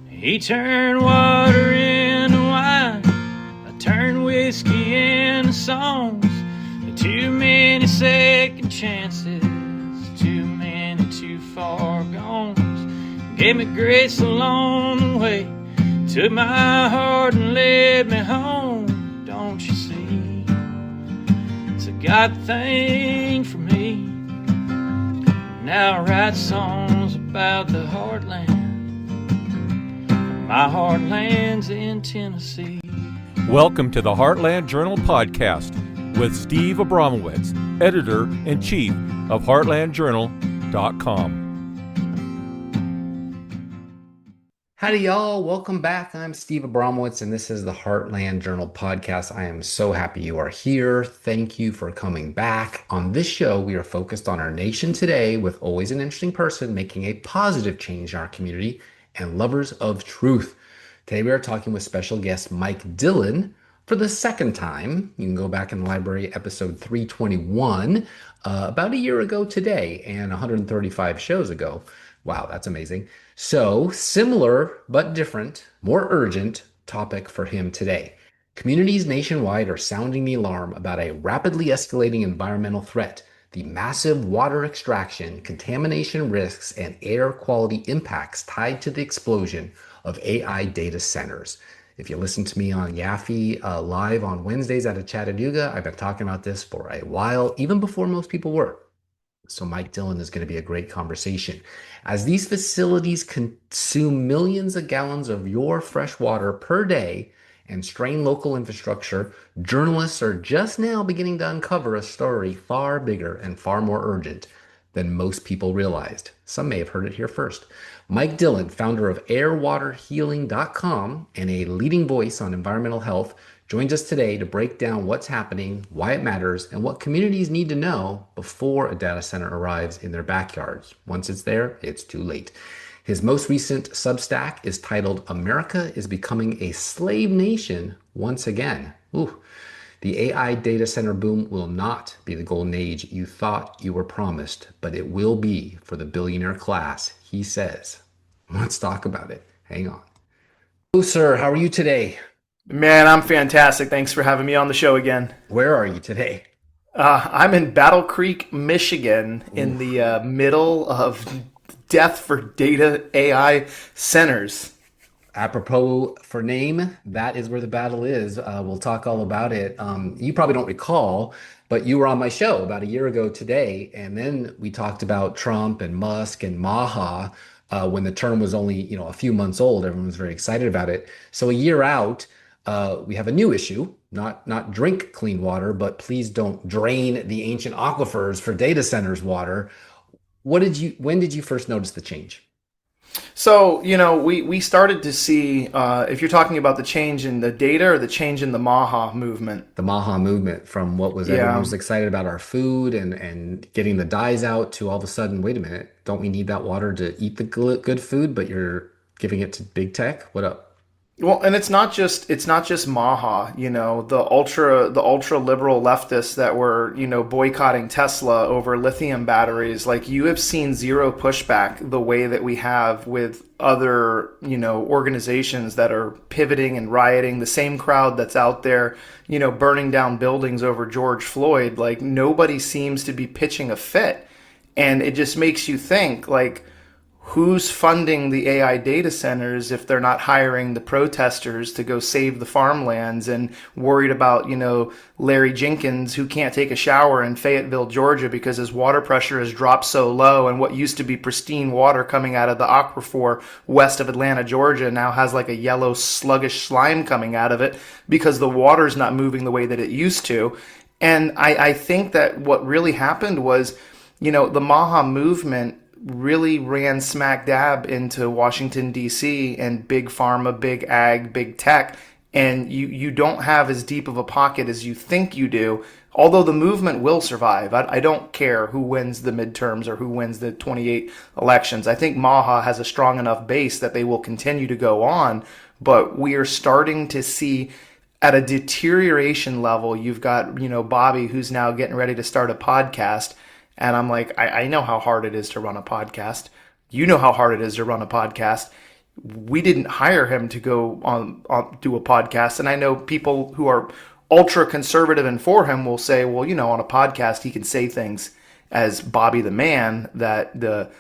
He turned water into wine, I turned whiskey into songs. Too many second chances, too many too far gones. Gave me grace along the way, took my heart and led me home. Don't you see, it's a God thing for me. Now I write songs about the heartland. My heartland's in Tennessee. Welcome to the Heartland Journal podcast with Steve Abramowitz, editor-in-chief of heartlandjournal.com. Howdy, y'all. Welcome back. I'm Steve Abramowitz, and this is the Heartland Journal podcast. I am so happy you are here. Thank you for coming back. On this show, we are focused on our nation today with always an interesting person making a positive change in our community and lovers of truth. Today, we are talking with special guest Mike Dillon for the second time. You can go back in the library, episode 321, about a year ago today and 135 shows ago. Wow, that's amazing. So similar but different, more urgent topic for him today. Communities nationwide are sounding the alarm about a rapidly escalating environmental threat, the massive water extraction, contamination risks, and air quality impacts tied to the explosion of AI data centers. If you listen to me on Yaffe live on Wednesdays out of Chattanooga, I've been talking about this for a while, even before most people were. So Mike Dillon is going to be a great conversation. As these facilities consume millions of gallons of your fresh water per day and strain local infrastructure, journalists are just now beginning to uncover a story far bigger and far more urgent than most people realized. Some may have heard it here first. Mike Dillon, founder of airwaterhealing.com and a leading voice on environmental health, joins us today to break down what's happening, why it matters, and what communities need to know before a data center arrives in their backyards. Once it's there, it's too late. His most recent Substack is titled America is Becoming a Slave Nation Once Again. Ooh. The AI data center boom will not be the golden age you thought you were promised, but it will be for the billionaire class, he says. Let's talk about it. Hang on. Hello, sir. How are you today? Man, I'm fantastic. Thanks for having me on the show again. Where are you today? I'm in Battle Creek, Michigan, in the middle of death for data AI centers. Apropos for name, that is where the battle is. We'll talk all about it. You probably don't recall, but you were on my show about a year ago today, and then we talked about Trump and Musk and Maha when the term was only a few months old. Everyone was very excited about it. So a year out, we have a new issue, not drink clean water, but please don't drain the ancient aquifers for data centers water. When did you first notice the change? So, we started to see, if you're talking about the change in the data or the change in the Maha movement. The Maha movement from what was everyone was excited about our food and getting the dyes out to all of a sudden, wait a minute, don't we need that water to eat the good food, but you're giving it to big tech? What up? Well, and it's not just Maha, the ultra liberal leftists that were, boycotting Tesla over lithium batteries. Like, you have seen zero pushback the way that we have with other, organizations that are pivoting and rioting. The same crowd that's out there, burning down buildings over George Floyd. Like, nobody seems to be pitching a fit. And it just makes you think, like, who's funding the AI data centers if they're not hiring the protesters to go save the farmlands and worried about, Larry Jenkins, who can't take a shower in Fayetteville, Georgia, because his water pressure has dropped so low, and what used to be pristine water coming out of the aquifer west of Atlanta, Georgia, now has like a yellow sluggish slime coming out of it because the water's not moving the way that it used to. And I think that what really happened was, the Maha movement really ran smack dab into Washington, D.C. and big pharma, big ag, big tech. And you don't have as deep of a pocket as you think you do, although the movement will survive. I don't care who wins the midterms or who wins the 28 elections. I think Maha has a strong enough base that they will continue to go on. But we are starting to see at a deterioration level, you've got, Bobby, who's now getting ready to start a podcast. And I'm like, I know how hard it is to run a podcast. You know how hard it is to run a podcast. We didn't hire him to go on do a podcast. And I know people who are ultra conservative and for him will say, well, on a podcast, he can say things as Bobby the Man that the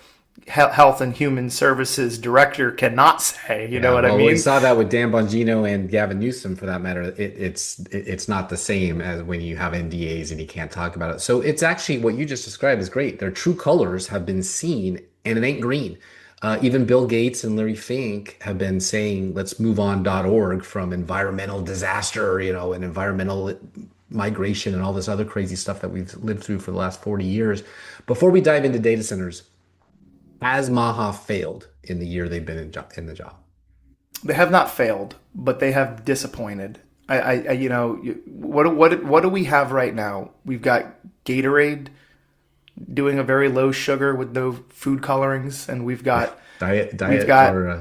Health and Human Services director cannot say. You know what I mean? We saw that with Dan Bongino and Gavin Newsom, for that matter. It's not the same as when you have NDAs and you can't talk about it. So it's actually what you just described is great. Their true colors have been seen, and it ain't green. Even Bill Gates and Larry Fink have been saying, let's move on.org from environmental disaster, and environmental migration and all this other crazy stuff that we've lived through for the last 40 years. Before we dive into data centers, has Maha failed in the year they've been in the job? They have not failed, but they have disappointed. What do we have right now? We've got Gatorade doing a very low sugar with no food colorings, and we've got Gatorade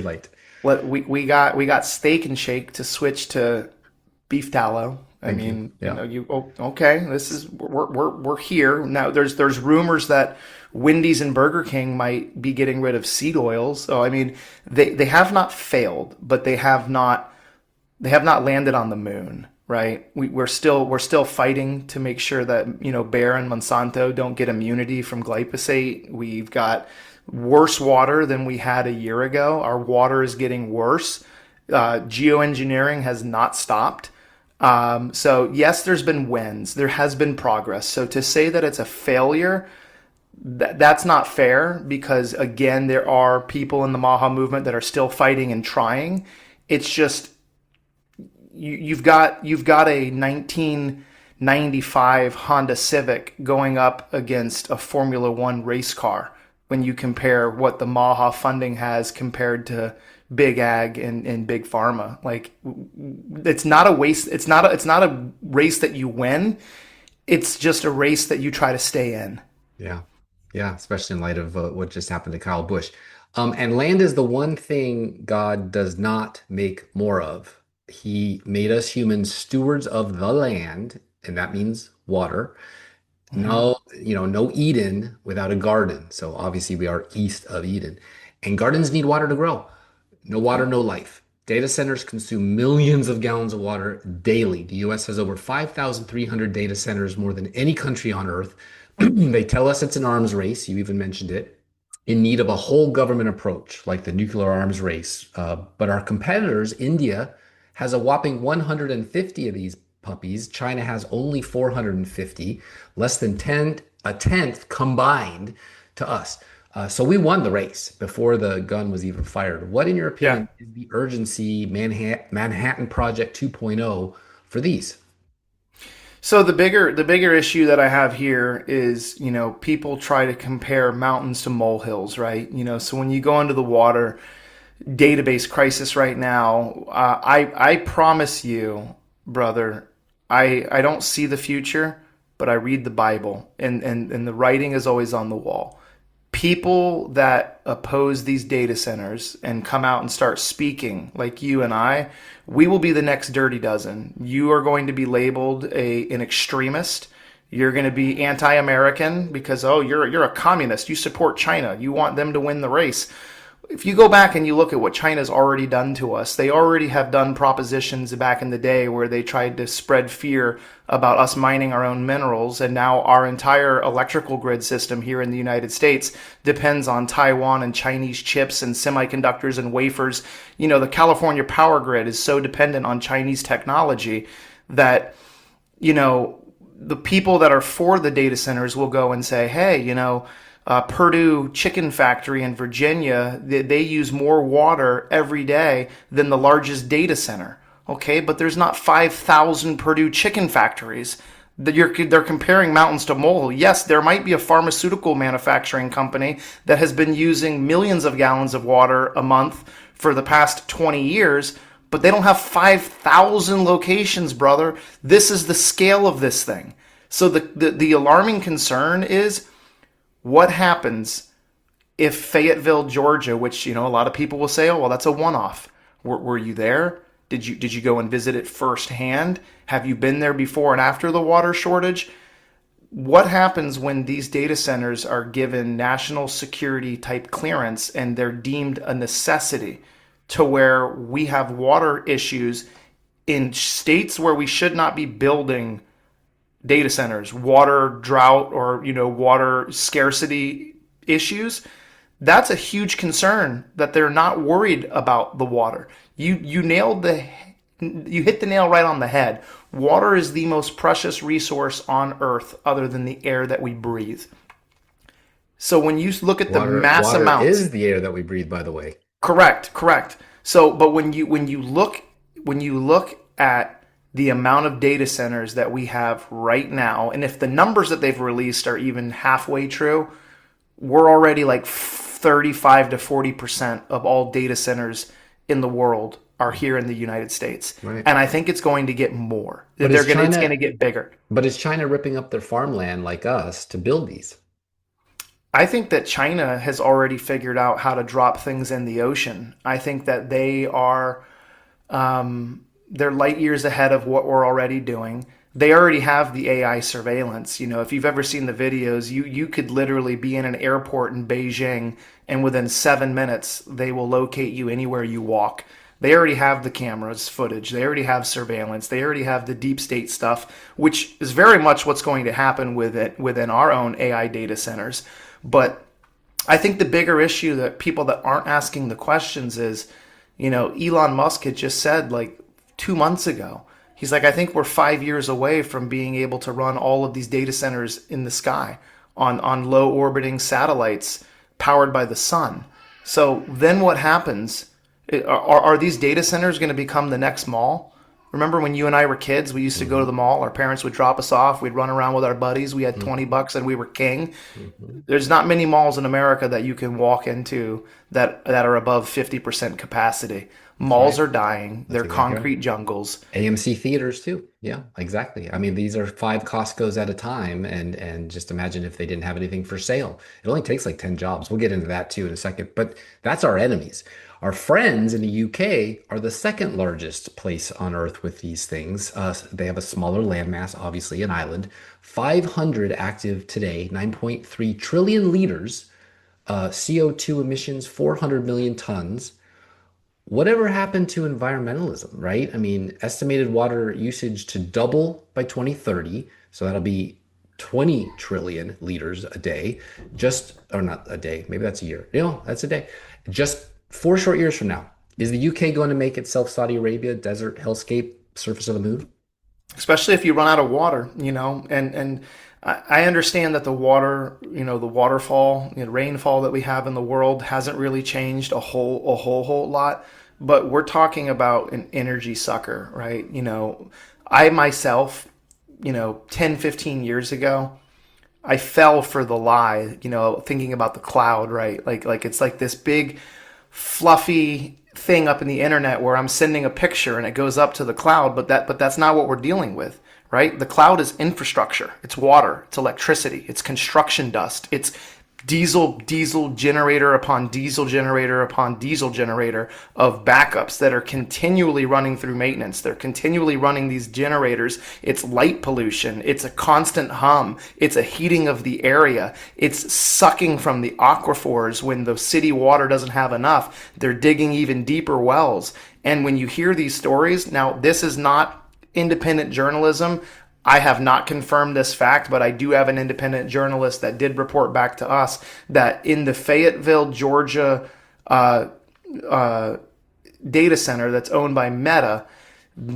Light. We got Steak and Shake to switch to beef tallow. Okay, this is we're here now. There's rumors that Wendy's and Burger King might be getting rid of seed oils. So they have not failed, but they have not landed on the moon. Right, we're still fighting to make sure that Bayer and Monsanto don't get immunity from glyphosate. We've got worse water than we had a year ago. Our water is getting worse. Geoengineering has not stopped. So yes, there's been wins. There has been progress. So to say that it's a failure, that's not fair, because again, there are people in the Maha movement that are still fighting and trying. It's just you've got a 1995 Honda Civic going up against a Formula One race car when you compare what the Maha funding has compared to big ag and big pharma. Like, it's not a waste. It's not a race that you win. It's just a race that you try to stay in. Yeah, especially in light of what just happened to Kyle Busch. And land is the one thing God does not make more of. He made us humans stewards of the land, and that means water. No Eden without a garden. So obviously we are east of Eden, and gardens need water to grow. No water, no life. Data centers consume millions of gallons of water daily. The US has over 5,300 data centers, more than any country on earth. They tell us it's an arms race. You even mentioned it, in need of a whole government approach, like the nuclear arms race. But our competitors, India, has a whopping 150 of these puppies. China has only 450, less than a tenth combined to us. So we won the race before the gun was even fired. What, in your opinion, is the urgency Manhattan Project 2.0 for these? So the bigger issue that I have here is, people try to compare mountains to molehills, right? So when you go into the water database crisis right now, I promise you, brother, I don't see the future, but I read the Bible, and the writing is always on the wall. People that oppose these data centers and come out and start speaking like you and I, we will be the next Dirty Dozen. You are going to be labeled an extremist. You're going to be anti-American because, you're a communist. You support China. You want them to win the race. If you go back and you look at what China's already done to us, they already have done propositions back in the day where they tried to spread fear about us mining our own minerals, and now our entire electrical grid system here in the United States depends on Taiwan and Chinese chips and semiconductors and wafers. The California power grid is so dependent on Chinese technology that, the people that are for the data centers will go and say, hey, Purdue chicken factory in Virginia, they use more water every day than the largest data center. Okay, but there's not 5,000 Purdue chicken factories. They're comparing mountains to molehill. Yes, there might be a pharmaceutical manufacturing company that has been using millions of gallons of water a month for the past 20 years, but they don't have 5,000 locations, brother. This is the scale of this thing. So the alarming concern is, what happens if Fayetteville, Georgia, which, a lot of people will say, oh, well, that's a one-off. Were you there? Did you go and visit it firsthand? Have you been there before and after the water shortage? what happens when these data centers are given national security type clearance and they're deemed a necessity to where we have water issues in states where we should not be building data centers, water drought or water scarcity issues? That's a huge concern that they're not worried about the water. You hit the nail right on the head. Water is the most precious resource on earth other than the air that we breathe. So when you look at the mass water amounts, is the air that we breathe, by the way. correct. So, but when you look at the amount of data centers that we have right now, and if the numbers that they've released are even halfway true, we're already like 35 to 40% of all data centers in the world are here in the United States. Right. And I think it's going to get more. But It's going to get bigger. But is China ripping up their farmland like us to build these? I think that China has already figured out how to drop things in the ocean. I think that they're light years ahead of what we're already doing. They already have the AI surveillance. If you've ever seen the videos, you could literally be in an airport in Beijing, and within 7 minutes, they will locate you anywhere you walk. They already have the cameras footage. They already have surveillance. They already have the deep state stuff, which is very much what's going to happen within our own AI data centers. But I think the bigger issue that people that aren't asking the questions is, Elon Musk had just said like 2 months ago, he's like, I think we're 5 years away from being able to run all of these data centers in the sky on low orbiting satellites powered by the sun. So then what happens? Are these data centers going to become the next mall? Remember when you and I were kids, we used to go to the mall, our parents would drop us off, we'd run around with our buddies, we had $20 and we were king. There's not many malls in America that you can walk into that are above 50% capacity. Malls are dying. They're concrete jungles. AMC theaters too. Yeah, exactly. I mean, these are 5 Costco's at a time, and just imagine if they didn't have anything for sale. It only takes like 10 jobs. We'll get into that too in a second, but that's our enemies. Our friends in the UK are the second largest place on earth with these things. They have a smaller landmass, obviously, an island. 500 active today, 9.3 trillion liters, CO2 emissions, 400 million tons. Whatever happened to environmentalism, right? I mean, estimated water usage to double by 2030. So that'll be 20 trillion liters a day, or not a day, maybe that's a year. That's a day. Just 4 short years from now. Is the UK going to make itself Saudi Arabia, desert, hellscape, surface of the moon? Especially if you run out of water, and I understand that the water, the waterfall, rainfall that we have in the world hasn't really changed a whole lot, but we're talking about an energy sucker, right? I myself, 10, 15 years ago, I fell for the lie, thinking about the cloud, right? Like it's like this big fluffy thing up in the internet where I'm sending a picture and it goes up to the cloud, but that's not what we're dealing with, right? The cloud is infrastructure, it's water, it's electricity, it's construction dust, it's diesel generator upon diesel generator upon diesel generator of backups that are continually running through maintenance. They're continually running these generators. It's light pollution. It's a constant hum. It's a heating of the area. It's sucking from the aquifers when the city water doesn't have enough. They're digging even deeper wells. And when you hear these stories, now this is not independent journalism. I have not confirmed this fact, but I do have an independent journalist that did report back to us that in the Fayetteville, Georgia data center that's owned by Meta,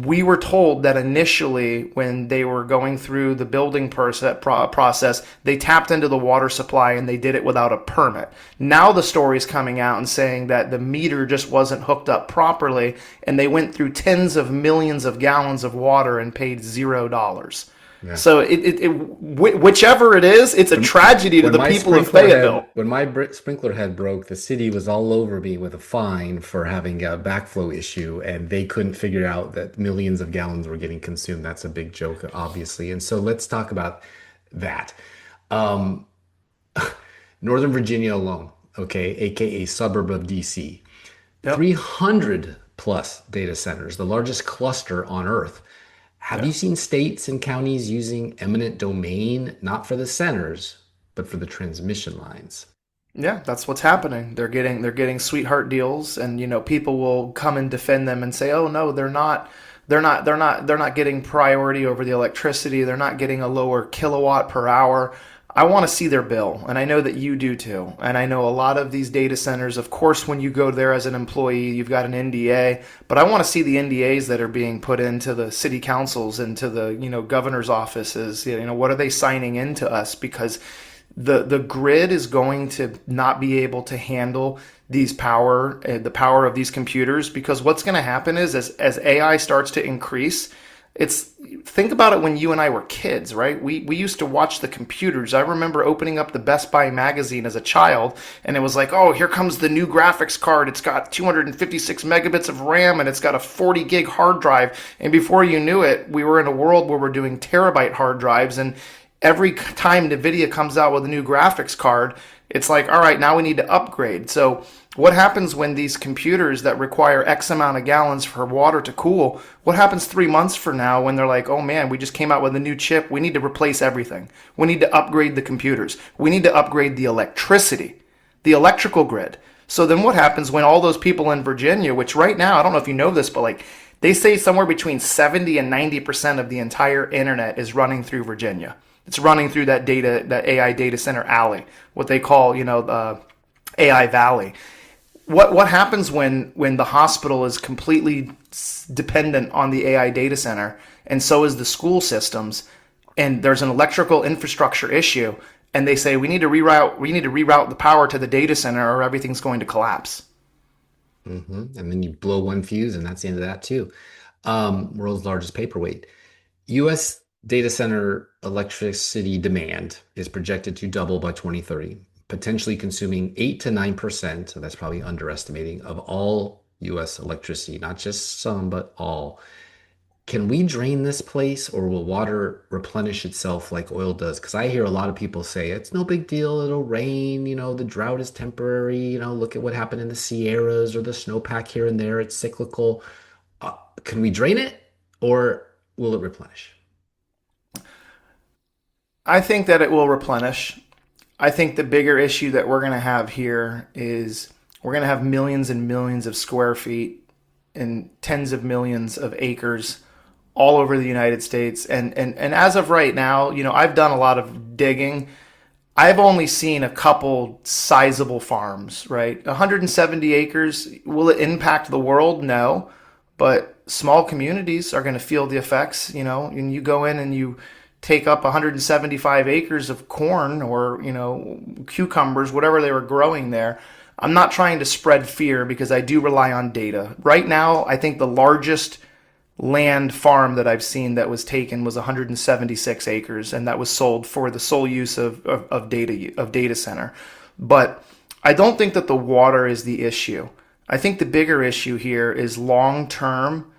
we were told that initially when they were going through the building process, they tapped into the water supply and they did it without a permit. Now the story's coming out and saying that the meter just wasn't hooked up properly and they went through tens of millions of gallons of water and paid $0. Yeah. So whichever it is, it's a tragedy to the people of Fayetteville. When my sprinkler head broke, the city was all over me with a fine for having a backflow issue, and they couldn't figure out that millions of gallons were getting consumed. That's a big joke, obviously. And so let's talk about that. Northern Virginia alone, okay, aka suburb of DC, yep. 300 plus data centers, the largest cluster on Earth. Have Yeah. you seen states and counties using eminent domain, not for the centers, but for the transmission lines? Yeah, that's what's happening. They're getting sweetheart deals, and people will come and defend them and say, "Oh no, they're not getting priority over the electricity. They're not getting a lower kilowatt per hour." I want to see their bill, and I know that you do too. And I know a lot of these data centers, of course, when you go there as an employee, you've got an NDA, but I want to see the NDAs that are being put into the city councils and to the, governor's offices. What are they signing into us? Because the grid is going to not be able to handle the power of these computers, because what's going to happen is as AI starts to increase, it's think about it when you and I were kids, right? We used to watch the computers. I remember opening up the Best Buy magazine as a child, and it was like, oh, here comes the new graphics card. It's got 256 megabits of RAM, and it's got a 40 gig hard drive. And before you knew it, we were in a world where we're doing terabyte hard drives, and every time NVIDIA comes out with a new graphics card, it's like, all right, now we need to upgrade. So what happens when these computers that require X amount of gallons for water to cool, what happens 3 months from now when they're like, oh man, we just came out with a new chip. We need to replace everything. We need to upgrade the computers. We need to upgrade the electricity, the electrical grid. So then what happens when all those people in Virginia, which right now, I don't know if you know this, but like they say somewhere between 70 and 90% of the entire internet is running through Virginia. It's running through that AI data center alley, what they call, the AI Valley. What happens when the hospital is completely dependent on the AI data center, and so is the school systems, and there's an electrical infrastructure issue, and they say we need to reroute the power to the data center, or everything's going to collapse. And then you blow one fuse, and that's the end of that too. World's largest paperweight. U.S. data center electricity demand is projected to double by 2030, potentially consuming 8 to 9%, so that's probably underestimating, of all U.S. electricity, not just some, but all. Can we drain this place, or will water replenish itself like oil does? Because I hear a lot of people say it's no big deal, it'll rain, the drought is temporary, look at what happened in the Sierras or the snowpack here and there, it's cyclical. Can we drain it, or will it replenish? I think that it will replenish. I think the bigger issue that we're going to have here is we're going to have millions and millions of square feet and tens of millions of acres all over the United States. And as of right now, I've done a lot of digging. I've only seen a couple sizable farms, right? 170 acres. Will it impact the world? No. But small communities are going to feel the effects, and you go in and you take up 175 acres of corn or, cucumbers, whatever they were growing there. I'm not trying to spread fear because I do rely on data. Right now, I think the largest land farm that I've seen that was taken was 176 acres, and that was sold for the sole use of data center. But I don't think that the water is the issue. I think the bigger issue here is long-term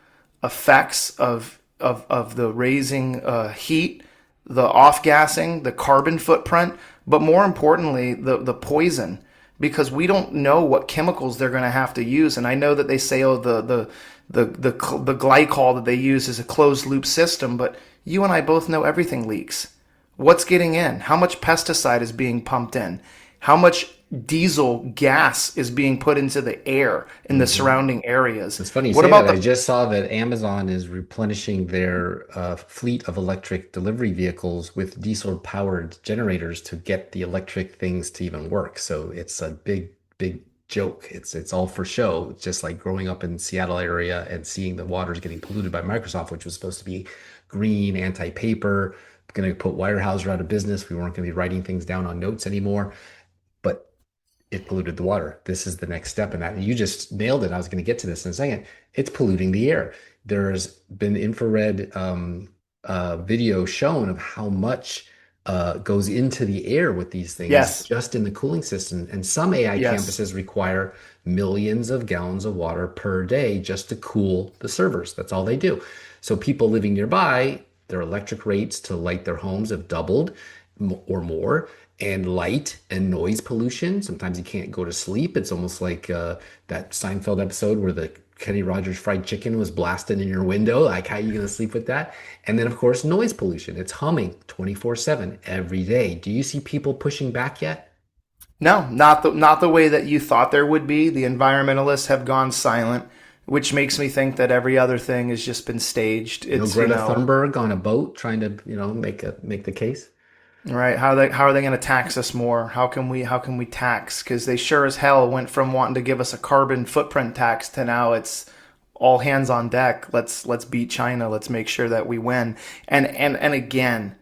effects of the raising heat, the off-gassing, the carbon footprint, but more importantly, the poison, because we don't know what chemicals they're going to have to use. And I know that they say, oh, the glycol that they use is a closed loop system, but you and I both know everything leaks. What's getting in? How much pesticide is being pumped in? How much diesel gas is being put into the air in the surrounding areas? It's funny you What say about that. I just saw that Amazon is replenishing their fleet of electric delivery vehicles with diesel-powered generators to get the electric things to even work. So it's a big, big joke. It's all for show. It's just like growing up in Seattle area and seeing the waters getting polluted by Microsoft, which was supposed to be green, anti-paper, going to put Weyerhaeuser out of business. We weren't going to be writing things down on notes anymore. But it polluted the water. This is the next step in that. And you just nailed it. I was going to get to this in a second. It's polluting the air. There's been infrared video shown of how much goes into the air with these things Yes. just in the cooling system. And some AI Yes. campuses require millions of gallons of water per day just to cool the servers. That's all they do. So people living nearby, their electric rates to light their homes have doubled or more. And light and noise pollution. Sometimes you can't go to sleep. It's almost like that Seinfeld episode where the Kenny Rogers fried chicken was blasting in your window. Like, how are you going to sleep with that? And then, of course, noise pollution. It's humming 24/7 every day. Do you see people pushing back yet? No, not the way that you thought there would be. The environmentalists have gone silent, which makes me think that every other thing has just been staged. No It's, Greta Thunberg on a boat trying to, make the case. right. How are they going to tax us more? How can we tax? Because they sure as hell went from wanting to give us a carbon footprint tax to now it's all hands on deck. Let's beat China. Let's make sure that we win. And again,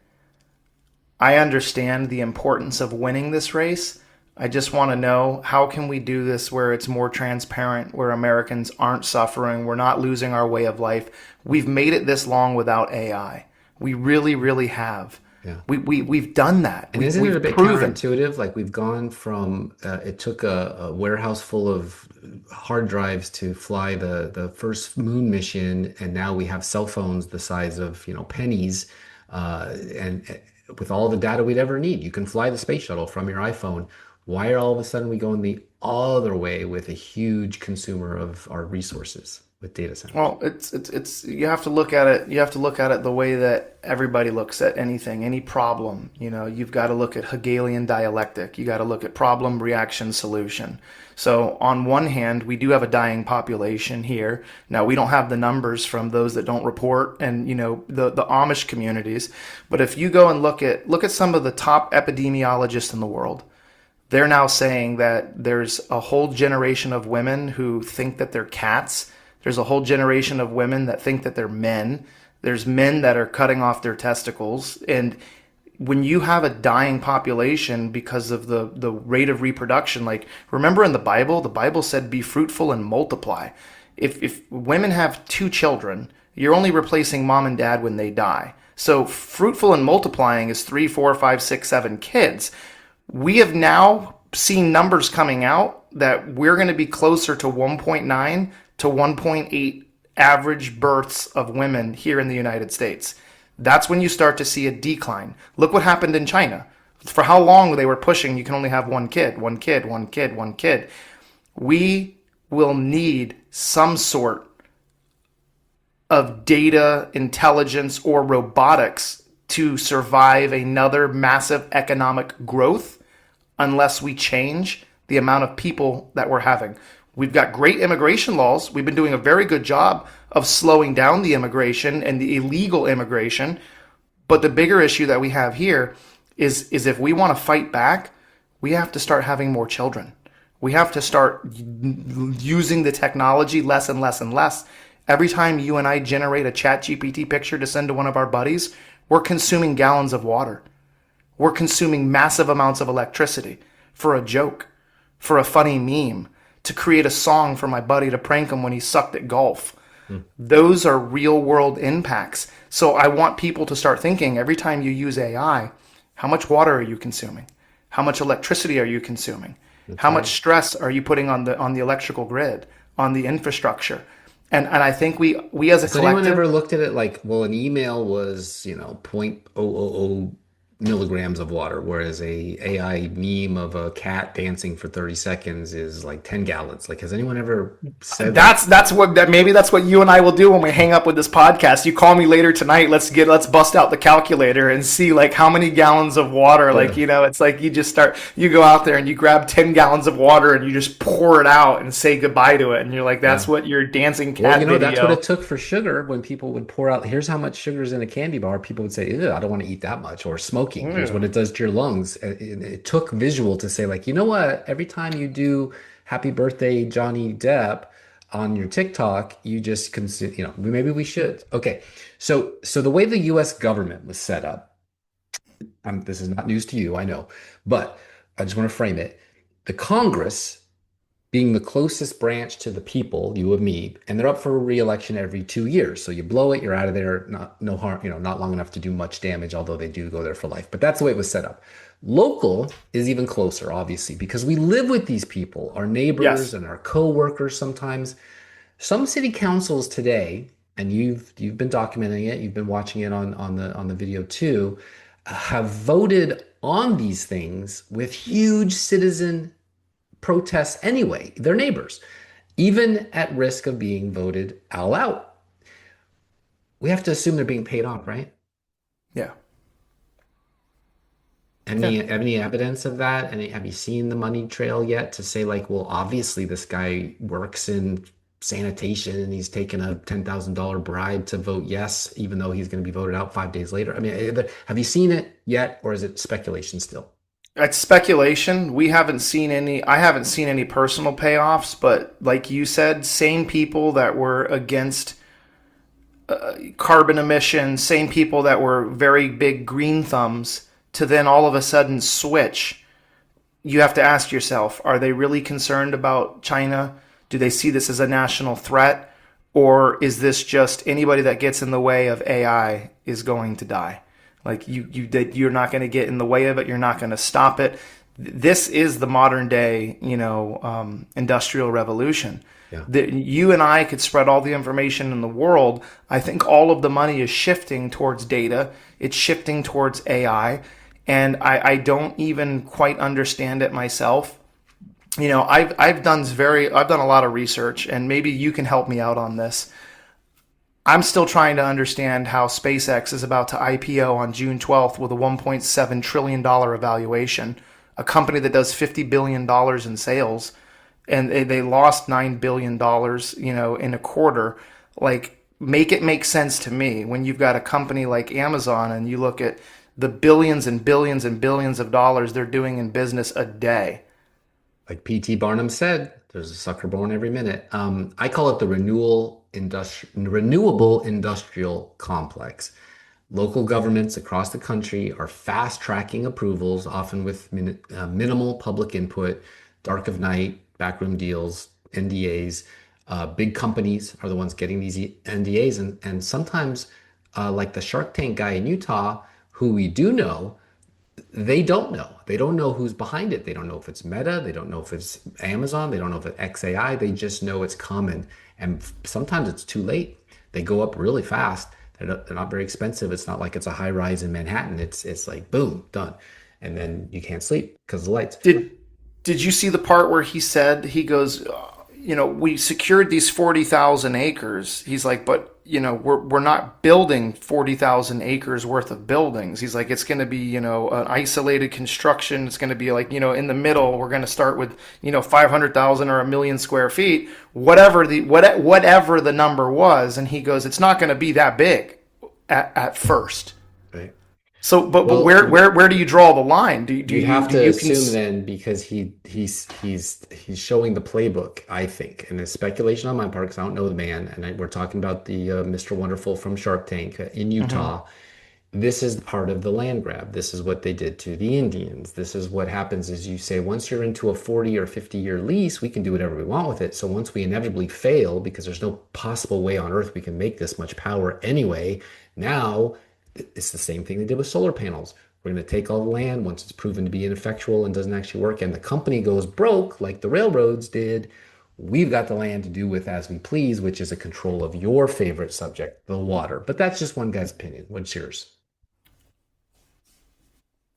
I understand the importance of winning this race. I just want to know, how can we do this where it's more transparent, where Americans aren't suffering, we're not losing our way of life. We've made it this long without AI. We really, really have. Yeah. We've done that. And isn't it We've a bit proven. counterintuitive? Like, we've gone from it took a warehouse full of hard drives to fly the first moon mission, and now we have cell phones the size of, pennies, and with all the data we'd ever need. You can fly the space shuttle from your iPhone. Why are all of a sudden we going the other way with a huge consumer of our resources with data centers? Well, it's you have to look at it. You have to look at it the way that everybody looks at anything, any problem. You've got to look at Hegelian dialectic. You got to look at problem, reaction, solution. So on one hand, we do have a dying population here. Now, we don't have the numbers from those that don't report and, the Amish communities. But if you go and look at some of the top epidemiologists in the world, they're now saying that there's a whole generation of women who think that they're cats. There's a whole generation of women that think that they're men. There's men that are cutting off their testicles. And when you have a dying population because of the rate of reproduction, like, remember in the Bible said, be fruitful and multiply. If women have 2 children, you're only replacing mom and dad when they die. So fruitful and multiplying is 3, 4, 5, 6, 7 kids. We have now seen numbers coming out that we're going to be closer to 1.9 to 1.8 average births of women here in the United States. That's when you start to see a decline. Look what happened in China. For how long they were pushing, you can only have one kid, one kid, one kid, one kid. We will need some sort of data intelligence or robotics to survive another massive economic growth unless we change the amount of people that we're having. We've got great immigration laws. We've been doing a very good job of slowing down the immigration and the illegal immigration. But the bigger issue that we have here is if we want to fight back, we have to start having more children. We have to start using the technology less and less and less. Every time you and I generate a ChatGPT picture to send to one of our buddies, we're consuming gallons of water. We're consuming massive amounts of electricity for a joke, for a funny meme, to create a song for my buddy to prank him when he sucked at golf. Those are real world impacts. So I want people to start thinking, every time you use AI, how much water are you consuming? How much electricity are you consuming? How much stress are you putting on the electrical grid, on the infrastructure? And I think we as a Has anyone collective. ever looked at it like, well, an email was, 0.000 milligrams of water, whereas a AI meme of a cat dancing for 30 seconds is like 10 gallons. Like, has anyone ever said that? Maybe that's what you and I will do when we hang up with this podcast. You call me later tonight. Let's bust out the calculator and see like how many gallons of water. Like, it's like you go out there and you grab 10 gallons of water and you just pour it out and say goodbye to it. And you're like, that's what your dancing cat Well, video. that's what it took for sugar. When people would pour out, here's how much sugar's in a candy bar, people would say, ew, I don't want to eat that much. Or smoking. Here's what it does to your lungs. It took visual to say, like, you know what? Every time you do happy birthday, Johnny Depp on your TikTok, you just consume, maybe we should. Okay. So the way the US government was set up, this is not news to you, I know, but I just want to frame it. The Congress, being the closest branch to the people, you and me, and they're up for re-election every 2 years. So you blow it, you're out of there, no harm, not long enough to do much damage, although they do go there for life. But that's the way it was set up. Local is even closer, obviously, because we live with these people, our neighbors and our co-workers sometimes. Some city councils today, and you've been documenting it, you've been watching it on the video too, have voted on these things with huge citizen protests anyway. They're neighbors. even at risk of being voted all out. We have to assume they're being paid off, right? Yeah. Yeah. Any evidence of that? Have you seen the money trail yet to say like, well, obviously this guy works in sanitation and he's taken a $10,000 bribe to vote yes, even though he's going to be voted out 5 days later? I mean, have you seen it yet, or is it speculation still? It's speculation. We haven't seen any, I haven't seen any personal payoffs, but like you said, same people that were against carbon emissions, same people that were very big green thumbs, to then all of a sudden switch. You have to ask yourself, are they really concerned about China? Do they see this as a national threat? Or is this just anybody that gets in the way of AI is going to die? Like you're not going to get in the way of it. You're not going to stop it. This is the modern day, industrial revolution. Yeah. You and I could spread all the information in the world. I think all of the money is shifting towards data. It's shifting towards AI. And I don't even quite understand it myself. I've done a lot of research, and maybe you can help me out on this. I'm still trying to understand how SpaceX is about to IPO on June 12th with a $1.7 trillion evaluation, a company that does $50 billion in sales, and they lost $9 billion, in a quarter. Like, make it make sense to me when you've got a company like Amazon and you look at the billions and billions and billions of dollars they're doing in business a day. Like P.T. Barnum said, there's a sucker born every minute. I call it the renewable industrial complex. Local governments across the country are fast tracking approvals, often with minimal public input, dark of night, backroom deals, NDAs. Big companies are the ones getting these NDAs. And sometimes, like the Shark Tank guy in Utah, who we do know, they don't know. They don't know who's behind it. They don't know if it's Meta. They don't know if it's Amazon. They don't know if it's XAI. They just know it's coming. And sometimes it's too late. They go up really fast. They're not very expensive. It's not like it's a high rise in Manhattan. It's like, boom, done. And then you can't sleep because of the lights. Did you see the part where he said, he goes, we secured these 40,000 acres. He's like, but we're not building 40,000 acres worth of buildings. He's like, it's going to be, an isolated construction. It's going to be like, in the middle, we're going to start with, 500,000 or 1,000,000 square feet, whatever the number was. And he goes, it's not going to be that big at first. Right. So, but where do you draw the line? You have to assume then, because he's showing the playbook, I think, and it's speculation on my part because I don't know the man, and we're talking about the Mr. Wonderful from Shark Tank in Utah. Mm-hmm. This is part of the land grab. This is what they did to the Indians. This is what happens is you say, once you're into a 40 or 50-year lease, we can do whatever we want with it. So once we inevitably fail, because there's no possible way on earth we can make this much power anyway, now it's the same thing they did with solar panels. We're going to take all the land once it's proven to be ineffectual and doesn't actually work, and the company goes broke like the railroads did. We've got the land to do with as we please, which is a control of your favorite subject, the water. But that's just one guy's opinion. What's yours?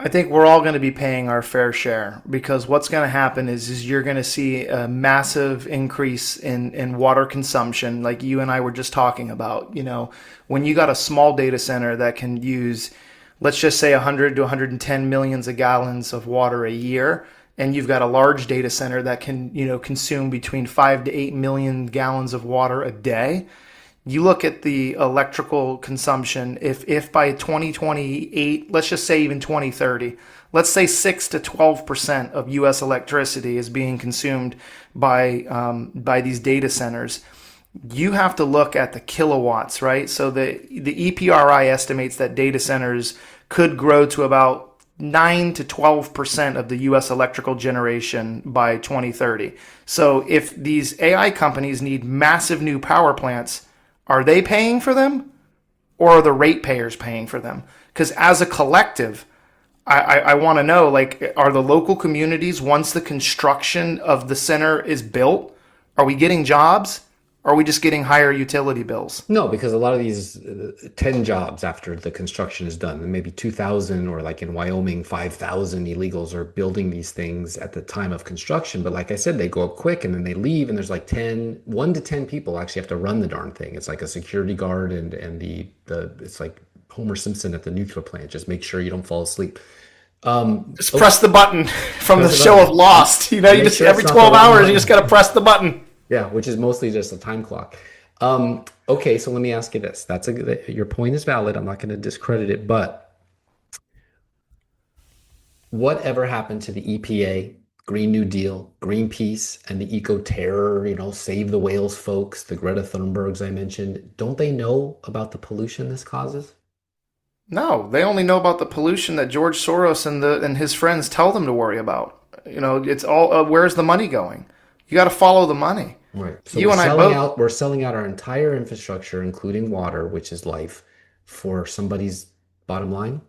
I think we're all going to be paying our fair share, because what's going to happen is you're going to see a massive increase in water consumption, like you and I were just talking about. When you got a small data center that can use, let's just say 100 to 110 millions of gallons of water a year, and you've got a large data center that can, consume between 5 to 8 million gallons of water a day. You look at the electrical consumption, if by 2028, let's just say even 2030, let's say 6 to 12% of U.S. electricity is being consumed by these data centers. You have to look at the kilowatts, right? So the EPRI estimates that data centers could grow to about 9 to 12% of the U.S. electrical generation by 2030. So if these AI companies need massive new power plants, are they paying for them, or are the ratepayers paying for them? Because as a collective, I want to know, like, are the local communities, once the construction of the center is built, are we getting jobs? Or are we just getting higher utility bills? No, because a lot of these 10 jobs after the construction is done, and maybe 2,000 or like in Wyoming, 5,000 illegals are building these things at the time of construction. But like I said, they go up quick and then they leave, and there's like 1 to 10 people actually have to run the darn thing. It's like a security guard and it's like Homer Simpson at the nuclear plant. Just make sure you don't fall asleep. Just press the button from the Press the show button. of Lost. You know, you Make just sure it's every not 12 the wrong hours, button. you just got to press the button. Yeah, which is mostly just a time clock. Okay, so let me ask you this. Your point is valid. I'm not going to discredit it, but whatever happened to the EPA, Green New Deal, Greenpeace, and the eco-terror, save the whales folks, the Greta Thunbergs I mentioned, don't they know about the pollution this causes? No, they only know about the pollution that George Soros and his friends tell them to worry about. It's all where's the money going? You got to follow the money. Right. So You and I both. we're selling out our entire infrastructure, including water, which is life, for somebody's bottom line.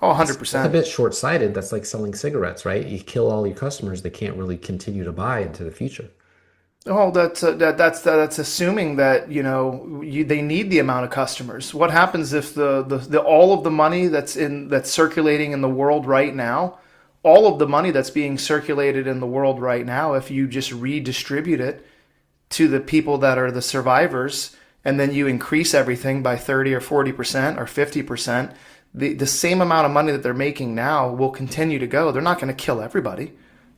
Oh, That's a 100%. bit short-sighted. That's like selling cigarettes, right? You kill all your customers, they can't really continue to buy into the future. Oh, that's assuming that they need the amount of customers. What happens if the all of the money that's circulating in the world right now, all of the money that's being circulated in the world right now, if you just redistribute it to the people that are the survivors, and then you increase everything by 30 or 40% or 50%, the same amount of money that they're making now will continue to go. They're not going to kill everybody.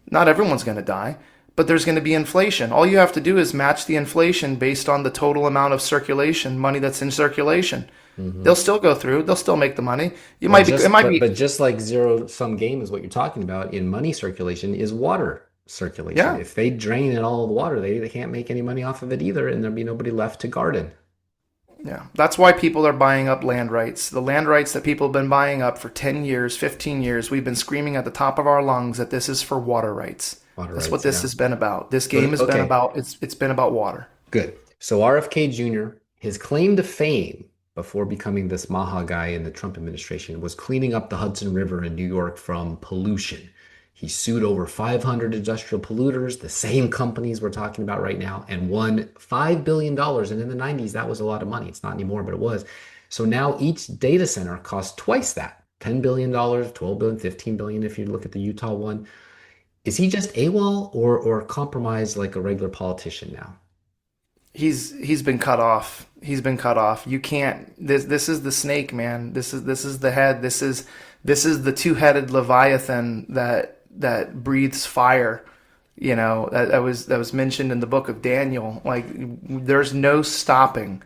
Not everyone's going to die, but there's going to be inflation. All you have to do is match the inflation based on the total amount of circulation, money that's in circulation. They'll still go through. They'll still make the money. But just like zero-sum game is what you're talking about in money circulation is water circulation. Yeah. If they drain it all of the water, they can't make any money off of it either, and there'll be nobody left to garden. Yeah, that's why people are buying up land rights. The land rights that people have been buying up for 10 years, 15 years, we've been screaming at the top of our lungs that this is for water rights. Water That's rights, what this yeah. has been about. This game has been Okay. about, it's been about water. Good. So RFK Jr., his claim to fame before becoming this Maha guy in the Trump administration was cleaning up the Hudson River in New York from pollution. He sued over 500 industrial polluters, the same companies we're talking about right now, and won $5 billion. And in the 90s, that was a lot of money. It's not anymore, but it was. So now each data center costs twice that, $10 billion, $12 billion, $15 billion if you look at the Utah one. Is he just AWOL or compromised like a regular politician now? He's been cut off. He's been cut off. You can't. This is the snake, man. This is the head. This is the two-headed leviathan that breathes fire. That was mentioned in the book of Daniel. Like, there's no stopping.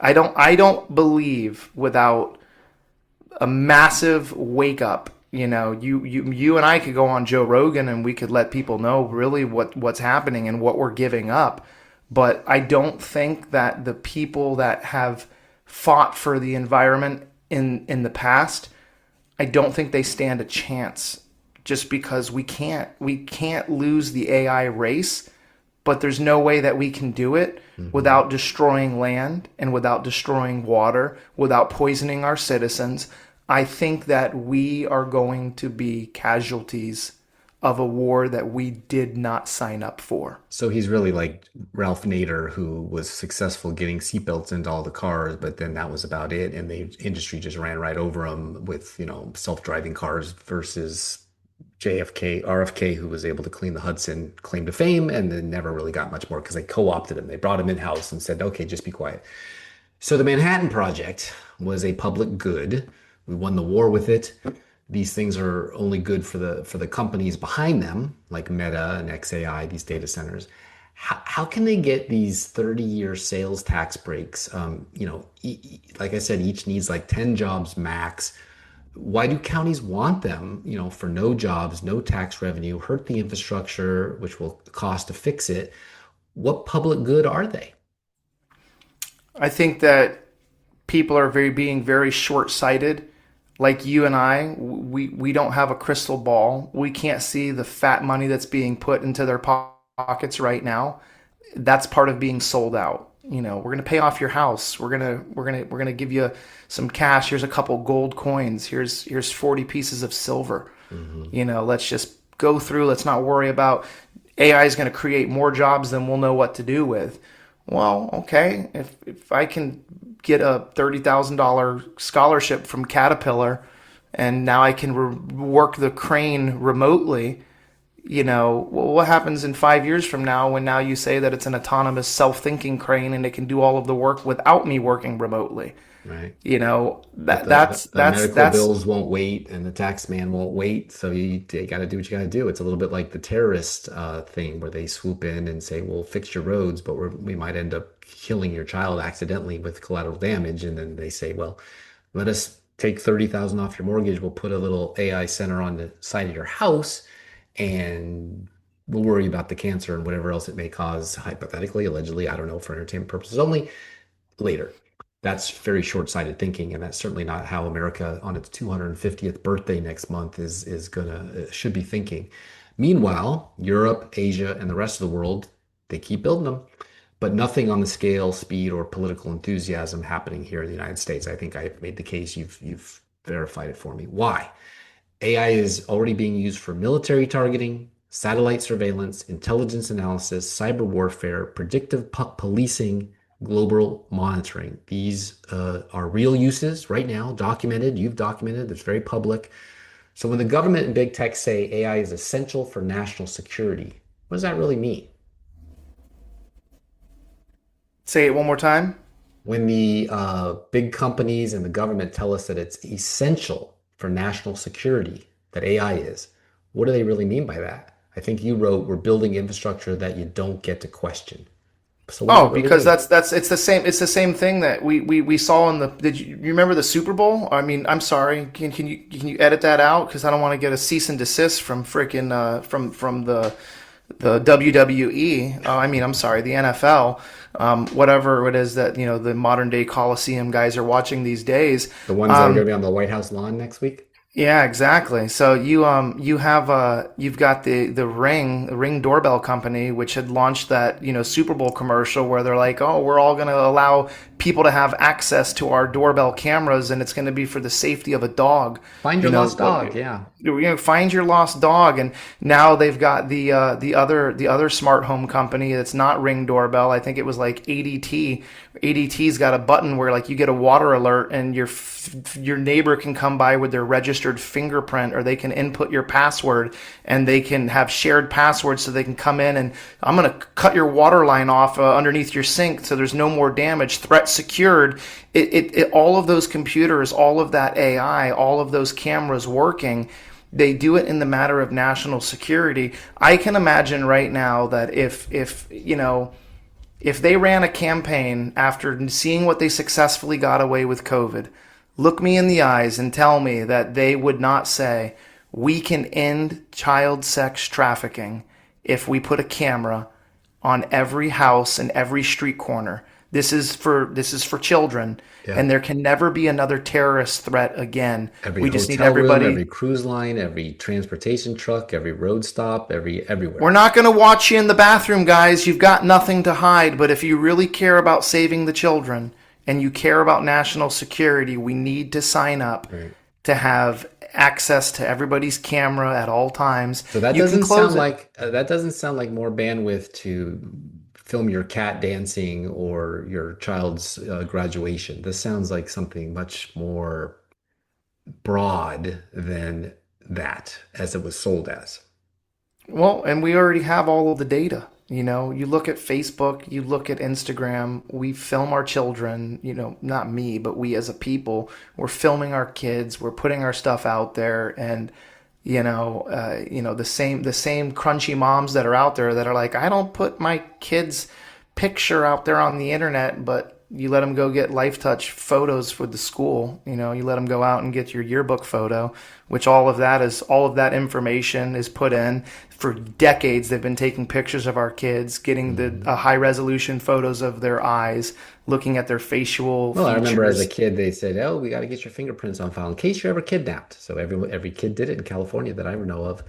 I don't believe without a massive wake up. You and I could go on Joe Rogan and we could let people know really what's happening and what we're giving up. But I don't think that the people that have fought for the environment in the past, I don't think they stand a chance, just because we can't lose the AI race, but there's no way that we can do it without destroying land and without destroying water, without poisoning our citizens. I think that we are going to be casualties of a war that we did not sign up for. So he's really like Ralph Nader, who was successful getting seatbelts into all the cars, but then that was about it. And the industry just ran right over him with, self-driving cars versus RFK, who was able to clean the Hudson, claim to fame, and then never really got much more because they co-opted him. They brought him in-house and said, okay, just be quiet. So the Manhattan Project was a public good. We won the war with it. These things are only good for the companies behind them, like Meta and XAI, these data centers. How can they get these 30-year sales tax breaks? Like I said, each needs like 10 jobs max. Why do counties want them, for no jobs, no tax revenue, hurt the infrastructure, which will cost to fix it? What public good are they? I think that people are being very short-sighted. Like you and I, we don't have a crystal ball. We can't see the fat money that's being put into their pockets right now. That's part of being sold out. We're going to pay off your house. We're going to give you some cash. Here's a couple gold coins. Here's 40 pieces of silver. Let's just go through. Let's not worry about AI is going to create more jobs than we'll know what to do with. Well, okay, if I can get a $30,000 scholarship from Caterpillar, and now I can work the crane remotely, what happens in 5 years from now when now you say that it's an autonomous self-thinking crane and it can do all of the work without me working remotely? Right. But That the medical that's bills won't wait and the tax man won't wait. So you got to do what you got to do. It's a little bit like the terrorist thing where they swoop in and say, we'll fix your roads, but we might end up killing your child accidentally with collateral damage. And then they say, well, let us take 30,000 off your mortgage. We'll put a little AI center on the side of your house and we'll worry about the cancer and whatever else it may cause, hypothetically, allegedly, I don't know, for entertainment purposes only later. That's very short-sighted thinking, and that's certainly not how America, on its 250th birthday next month, is gonna should be thinking. Meanwhile, Europe, Asia, and the rest of the world, they keep building them, but nothing on the scale, speed, or political enthusiasm happening here in the United States. I think I've made the case. You've verified it for me. Why? AI is already being used for military targeting, satellite surveillance, intelligence analysis, cyber warfare, predictive policing, global monitoring. These are real uses right now, documented. You've documented. It's very public. So when the government and big tech say AI is essential for national security, what does that really mean? Say it one more time. When the big companies and the government tell us that it's essential for national security, that AI is, what do they really mean by that? I think you wrote, we're building infrastructure that you don't get to question. So what does Oh, it really because mean? that's it's the same thing that we saw in the did you remember the Super Bowl? I mean, I'm sorry. Can you edit that out because I don't want to get a cease and desist from freaking from the WWE. I mean, I'm sorry, the NFL. Whatever it is that, the modern day Coliseum guys are watching these days. The ones that are going to be on the White House lawn next week? Yeah, exactly. So you've got the Ring doorbell company, which had launched that Super Bowl commercial where they're like, oh, we're all going to allow people to have access to our doorbell cameras, and it's going to be for the safety of a dog. Find your lost dog. Yeah. Find your lost dog. And now they've got the other smart home company that's not Ring doorbell. I think it was like ADT. ADT's got a button where like you get a water alert and your neighbor can come by with their registered fingerprint, or they can input your password and they can have shared passwords so they can come in and I'm going to cut your water line off underneath your sink so there's no more damage. Threat secured. All of those computers, all of that AI, all of those cameras working, they do it in the matter of national security. I can imagine right now that if they ran a campaign after seeing what they successfully got away with COVID, look me in the eyes and tell me that they would not say, we can end child sex trafficking if we put a camera on every house and every street corner. This is for children, Yeah. and there can never be another terrorist threat again. Every We just need hotel room, everybody. every cruise line, every transportation truck, every road stop, We're everywhere. not going to watch you in the bathroom, guys. You've got nothing to hide. But if you really care about saving the children and you care about national security, we need to sign up Right. to have access to everybody's camera at all times. So that You can doesn't sound close it. like more bandwidth to film your cat dancing or your child's graduation. This sounds like something much more broad than that, as it was sold as. Well, and we already have all of the data. You look at Facebook, you look at Instagram, we film our children, not me, but we as a people, we're filming our kids, we're putting our stuff out there, and the same crunchy moms that are out there that are like, I don't put my kid's picture out there on the internet, but you let them go get Life Touch photos for the school. You let them go out and get your yearbook photo, which all of that information is put in. For decades, they've been taking pictures of our kids, getting the high resolution photos of their eyes, looking at their facial Well, I remember as a features. kid, they said, "Oh, we got to get your fingerprints on file in case you're ever kidnapped." So every kid did it in California that I ever know of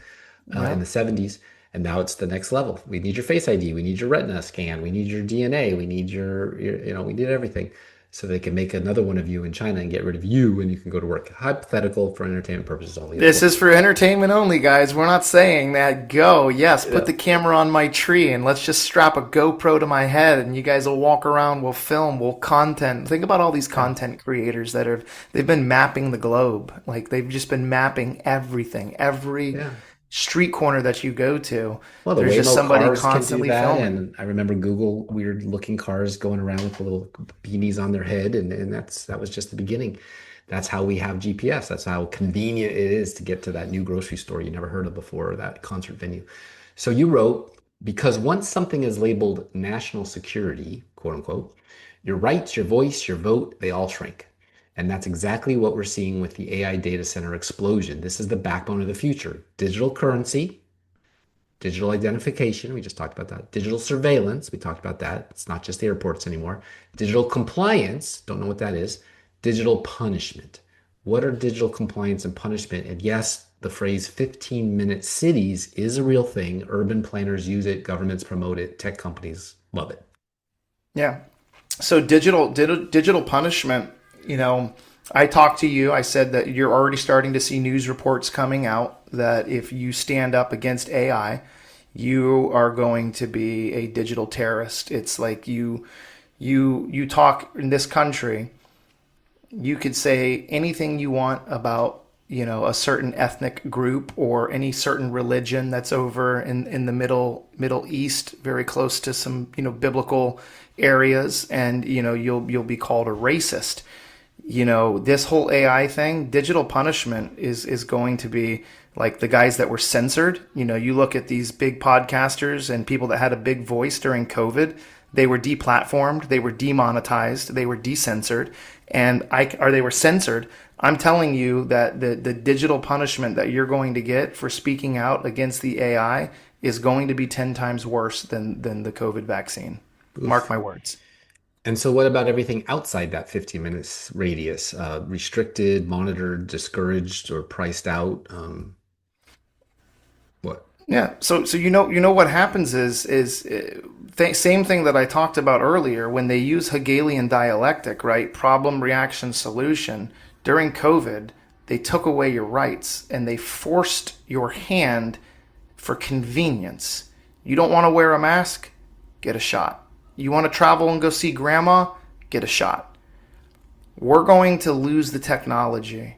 in Yeah. the 70s. And now it's the next level. We need your Face ID. We need your Retina scan. We need your DNA. We need we need everything. so they can make another one of you in China and get rid of you, and you can go to work. Hypothetical for entertainment purposes only, of This course. is for entertainment only, guys. We're not saying that. Go, yes, put the camera on my tree and let's just strap a GoPro to my head and you guys will walk around, we'll film, we'll content. Think about all these content creators they've been mapping the globe. Like they've just been mapping everything. Every Yeah. street corner that you go to, Well, the there's just Waymo somebody cars can do constantly that, filming. and I remember Google weird looking cars going around with the little beanies on their head, and that was just the beginning. That's how we have GPS. That's how convenient it is to get to that new grocery store you never heard of before, or that concert venue. So you wrote, because once something is labeled national security, quote unquote, your rights, your voice, your vote, they all shrink. And that's exactly what we're seeing with the AI data center explosion. This is the backbone of the future. Digital currency, digital identification, we just talked about that. Digital surveillance, we talked about that. It's not just airports anymore. Digital compliance, don't know what that is. Digital punishment. What are digital compliance and punishment? And yes, the phrase 15-minute cities is a real thing. Urban planners use it, governments promote it, tech companies love it. Yeah. So digital punishment, I talked to you, I said that you're already starting to see news reports coming out that if you stand up against AI, you are going to be a digital terrorist. It's like you talk in this country, you could say anything you want about a certain ethnic group or any certain religion that's over in the Middle East, very close to some biblical areas, and you'll be called a racist. This whole AI thing, digital punishment is going to be like the guys that were censored. You look at these big podcasters and people that had a big voice during COVID, they were deplatformed, they were demonetized, they were decensored, or they were censored. I'm telling you that the digital punishment that you're going to get for speaking out against the AI is going to be 10 times worse than the COVID vaccine. Mark my words. And so, what about everything outside that 15 minutes radius? Restricted, monitored, discouraged, or priced out? What? Yeah. So what happens is same thing that I talked about earlier when they use Hegelian dialectic, right? Problem, reaction, solution. During COVID, they took away your rights and they forced your hand for convenience. You don't want to wear a mask? Get a shot. You want to travel and go see grandma? Get a shot. We're going to lose the technology.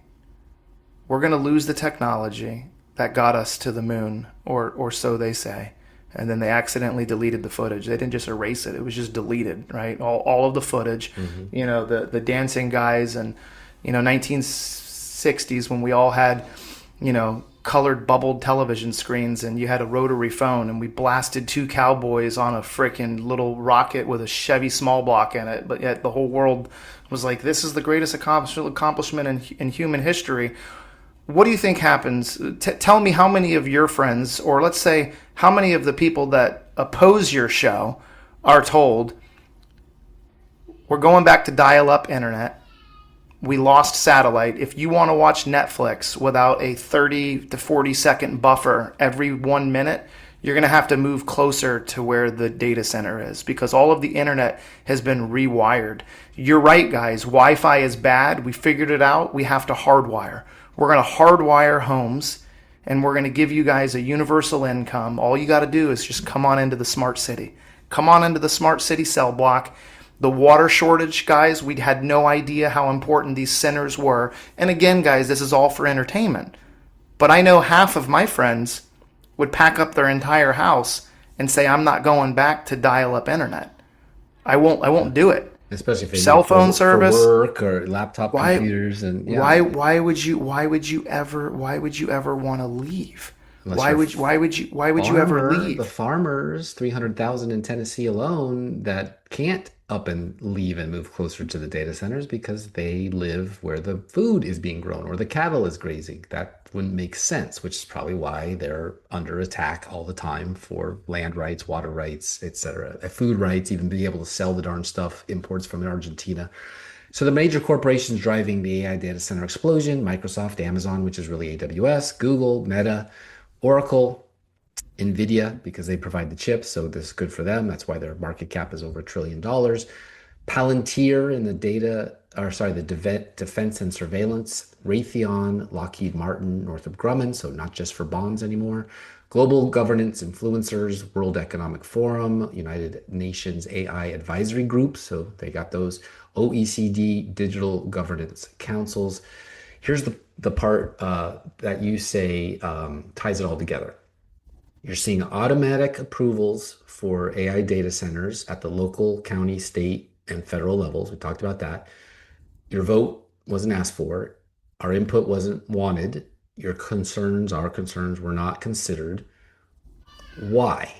We're going to lose the technology that got us to the moon, or so they say. And then they accidentally deleted the footage. They didn't just erase it. It was just deleted, right? All of the footage, the dancing guys and, 1960s when we all had, colored bubbled television screens and you had a rotary phone and we blasted two cowboys on a frickin' little rocket with a Chevy small block in it. But yet the whole world was like, this is the greatest accomplishment in human history. What do you think happens? Tell me how many of your friends, or let's say how many of the people that oppose your show are told, we're going back to dial-up internet. We lost satellite. If you want to watch Netflix without a 30 to 40 second buffer every 1 minute, you're going to have to move closer to where the data center is because all of the internet has been rewired. You're right, guys. Wi-Fi is bad. We figured it out. We have to hardwire. We're going to hardwire homes and we're going to give you guys a universal income. All you got to do is just come on into the smart city. Come on into the smart city cell block. The water shortage, guys, we had no idea how important these centers were. And again, guys, this is all for entertainment. But I know half of my friends would pack up their entire house and say, I'm not going back to dial-up internet. I won't do it. Especially if they Cell need phone service for work or laptop computers and yeah. Why would you ever want to leave? Why would you ever leave? The farmers, 300,000 in Tennessee alone, that can't up and leave and move closer to the data centers because they live where the food is being grown or the cattle is grazing. That wouldn't make sense, which is probably why they're under attack all the time for land rights, water rights, etc. Food rights, even be able to sell the darn stuff, imports from Argentina. So the major corporations driving the AI data center explosion, Microsoft, Amazon, which is really AWS, Google, Meta, Oracle, NVIDIA, because they provide the chips, so this is good for them. That's why their market cap is over $1 trillion. Palantir in the defense and surveillance, Raytheon, Lockheed Martin, Northrop Grumman, so not just for bonds anymore. Global governance influencers, World Economic Forum, United Nations AI advisory groups, so they got those. OECD digital governance councils. Here's the part that you say ties it all together. You're seeing automatic approvals for AI data centers at the local, county, state, and federal levels. We talked about that. Your vote wasn't asked for. Our input wasn't wanted. Our concerns were not considered. Why?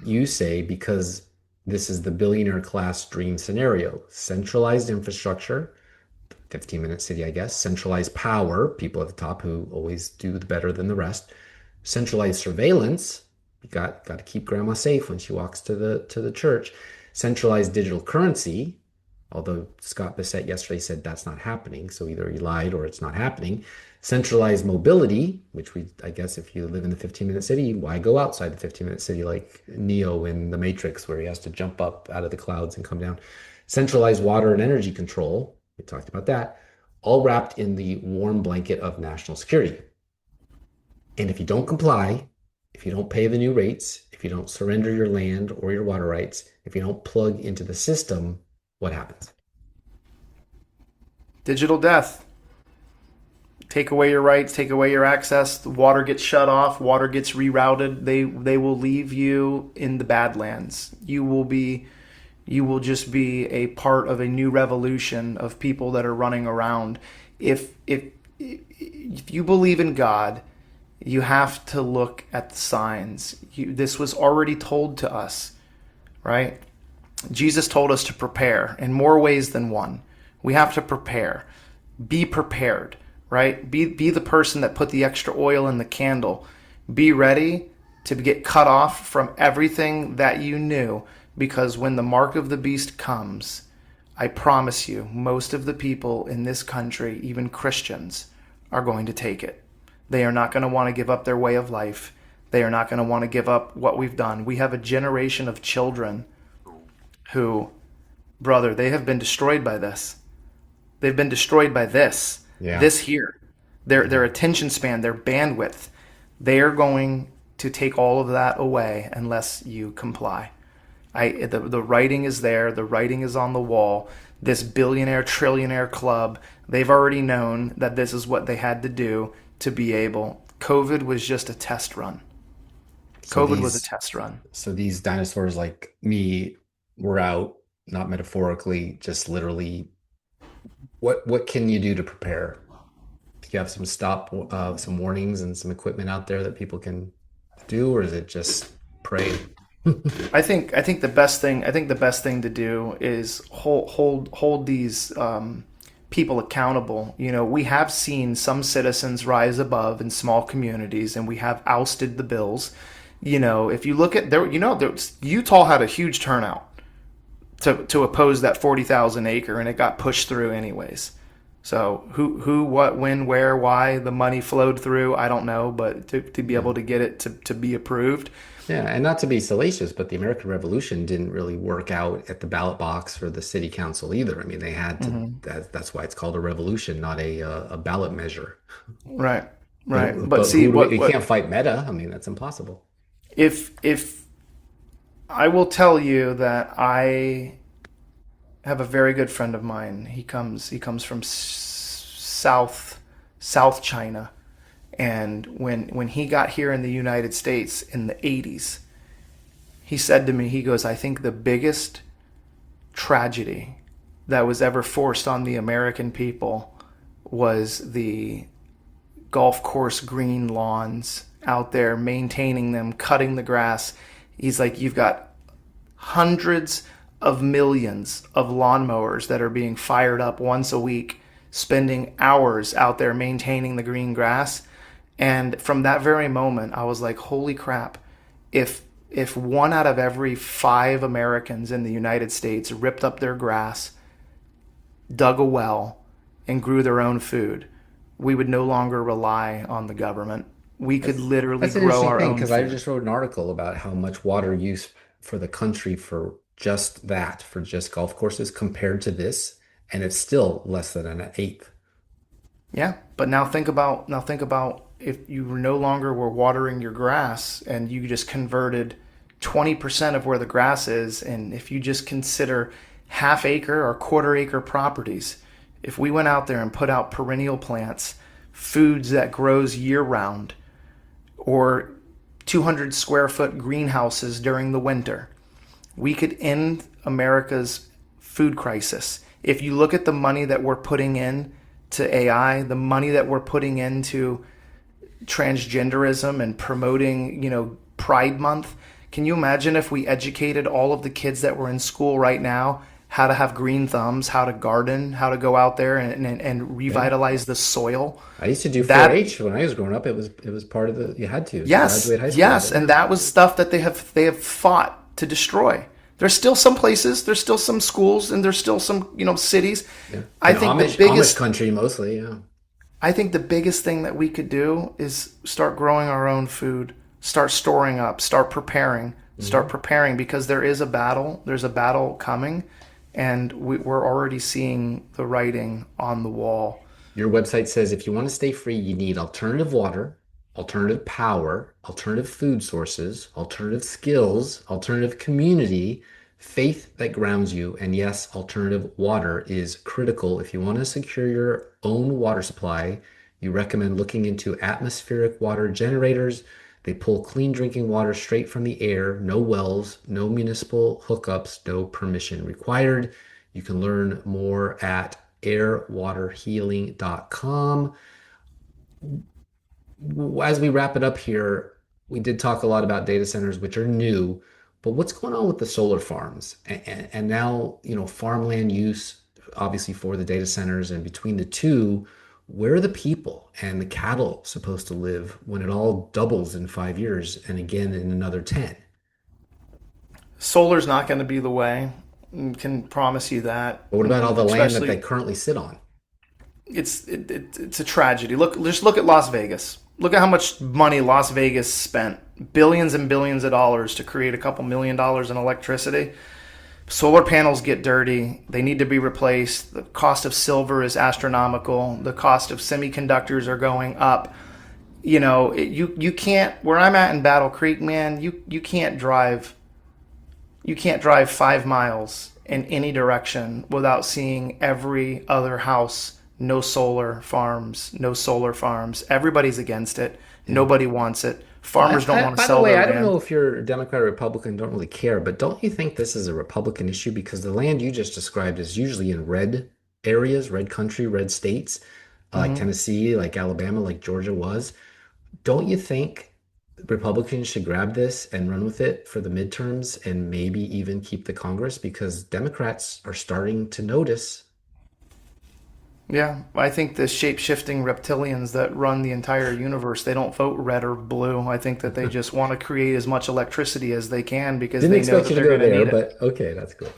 You say because this is the billionaire class dream scenario. Centralized infrastructure, 15-minute city, I guess. Centralized power, people at the top who always do the better than the rest. Centralized surveillance, you got to keep grandma safe when she walks to the church. Centralized digital currency, although Scott Bissett yesterday said that's not happening, so either he lied or it's not happening. Centralized mobility, which I guess if you live in the 15-minute city, why go outside the 15-minute city like Neo in The Matrix, where he has to jump up out of the clouds and come down. Centralized water and energy control, we talked about that, all wrapped in the warm blanket of national security. And if you don't comply, if you don't pay the new rates, if you don't surrender your land or your water rights, if you don't plug into the system, what happens? Digital death. Take away your rights, take away your access. The water gets shut off, water gets rerouted. They will leave you in the Badlands. You will just be a part of a new revolution of people that are running around. If you believe in God, you have to look at the signs. This was already told to us, right? Jesus told us to prepare in more ways than one. We have to prepare. Be prepared, right? Be the person that put the extra oil in the candle. Be ready to get cut off from everything that you knew, because when the mark of the beast comes, I promise you, most of the people in this country, even Christians, are going to take it. They are not going to want to give up their way of life. They are not going to want to give up what we've done. We have a generation of children who, brother, they have been destroyed by this. They've been destroyed by this. Yeah. This here. Their attention span, their bandwidth. They are going to take all of that away unless you comply. The writing is there. The writing is on the wall. This billionaire, trillionaire club, they've already known that this is what they had to do to be able. COVID was just a test run. COVID was a test run. So these dinosaurs like me were out, not metaphorically, just literally. What can you do to prepare? Do you have some warnings and some equipment out there that people can do, or is it just pray? I think the best thing to do is hold these people accountable. You know, we have seen some citizens rise above in small communities, and we have ousted the bills. You know, if you look at Utah had a huge turnout to oppose that 40,000 acre, and it got pushed through anyways. So who, what, when, where, why the money flowed through, I don't know, but to be able to get it to be approved. Yeah, and not to be salacious, but the American Revolution didn't really work out at the ballot box for the city council either. I mean, they had to. That's why it's called a revolution, not a ballot measure. Right. But you can't fight meta. I mean, that's impossible. If I will tell you that I have a very good friend of mine. He comes from South China. And when he got here in the United States in the 80s, he said to me, he goes, I think the biggest tragedy that was ever forced on the American people was the golf course green lawns out there, maintaining them, cutting the grass. He's like, you've got hundreds of millions of lawnmowers that are being fired up once a week, spending hours out there maintaining the green grass. And from that very moment, I was like, holy crap, if 1 out of every 5 Americans in the United States ripped up their grass, dug a well, and grew their own food, we would no longer rely on the government. We could literally grow our own food. Because I just wrote an article about how much water use for the country for just that for just golf courses compared to this, and it's still less than an eighth. Yeah, but now think about if you no longer were watering your grass and you just converted 20% of where the grass is, and if you just consider half acre or quarter acre properties, if we went out there and put out perennial plants, foods that grows year round, or 200 square foot greenhouses during the winter, we could end America's food crisis. If you look at the money that we're putting in to AI, the money that we're putting into transgenderism and promoting, Pride Month, can you imagine if we educated all of the kids that were in school right now how to have green thumbs, how to garden, how to go out there and revitalize the soil? I used to do That 4-H when I was growing up. It was part of you had to Yes, graduate high school. yes, and that was stuff that they have fought to destroy. There's still some places, there's still some schools, and there's still some cities. Yeah. I And think Amish, the biggest Amish country mostly, yeah. I think the biggest thing that we could do is start growing our own food, start storing up, start preparing because there is a battle. There's a battle coming, and we're already seeing the writing on the wall. Your website says if you want to stay free, you need alternative water, alternative power, alternative food sources, alternative skills, alternative community, faith that grounds you, and yes, alternative water is critical. If you want to secure your own water supply, you recommend looking into atmospheric water generators. They pull clean drinking water straight from the air, no wells, no municipal hookups, no permission required. You can learn more at airwaterhealing.com. As we wrap it up here, we did talk a lot about data centers, which are new, but what's going on with the solar farms? And now, farmland use, obviously for the data centers, and between the two, where are the people and the cattle supposed to live when it all doubles in 5 years and again in another 10? Solar's not going to be the way. I can promise you that. But what about all the land that Especially, they currently sit on? it's a tragedy. Just look at Las Vegas. Look at how much money Las Vegas spent, billions and billions of dollars to create a couple $1 million in electricity. Solar panels get dirty. They need to be replaced. The cost of silver is astronomical. The cost of semiconductors are going up. You can't. Where I'm at in Battle Creek, man, you can't drive. You can't drive 5 miles in any direction without seeing every other house. No solar farms. No solar farms. Everybody's against it. Nobody wants it. Farmers don't want to By the sell way, their I don't know land. if you're Democrat or Republican, don't really care, but don't you think this is a Republican issue? Because the land you just described is usually in red areas, red country, red states, like Mhm. Tennessee, like Alabama, like Georgia was. Don't you think Republicans should grab this and run with it for the midterms and maybe even keep the Congress? Because Democrats are starting to notice. Yeah, I think the shape-shifting reptilians that run the entire universe, they don't vote red or blue. I think that they just want to create as much electricity as they can because Didn't they know expect that you to they're go going to there, need it. but okay, that's cool.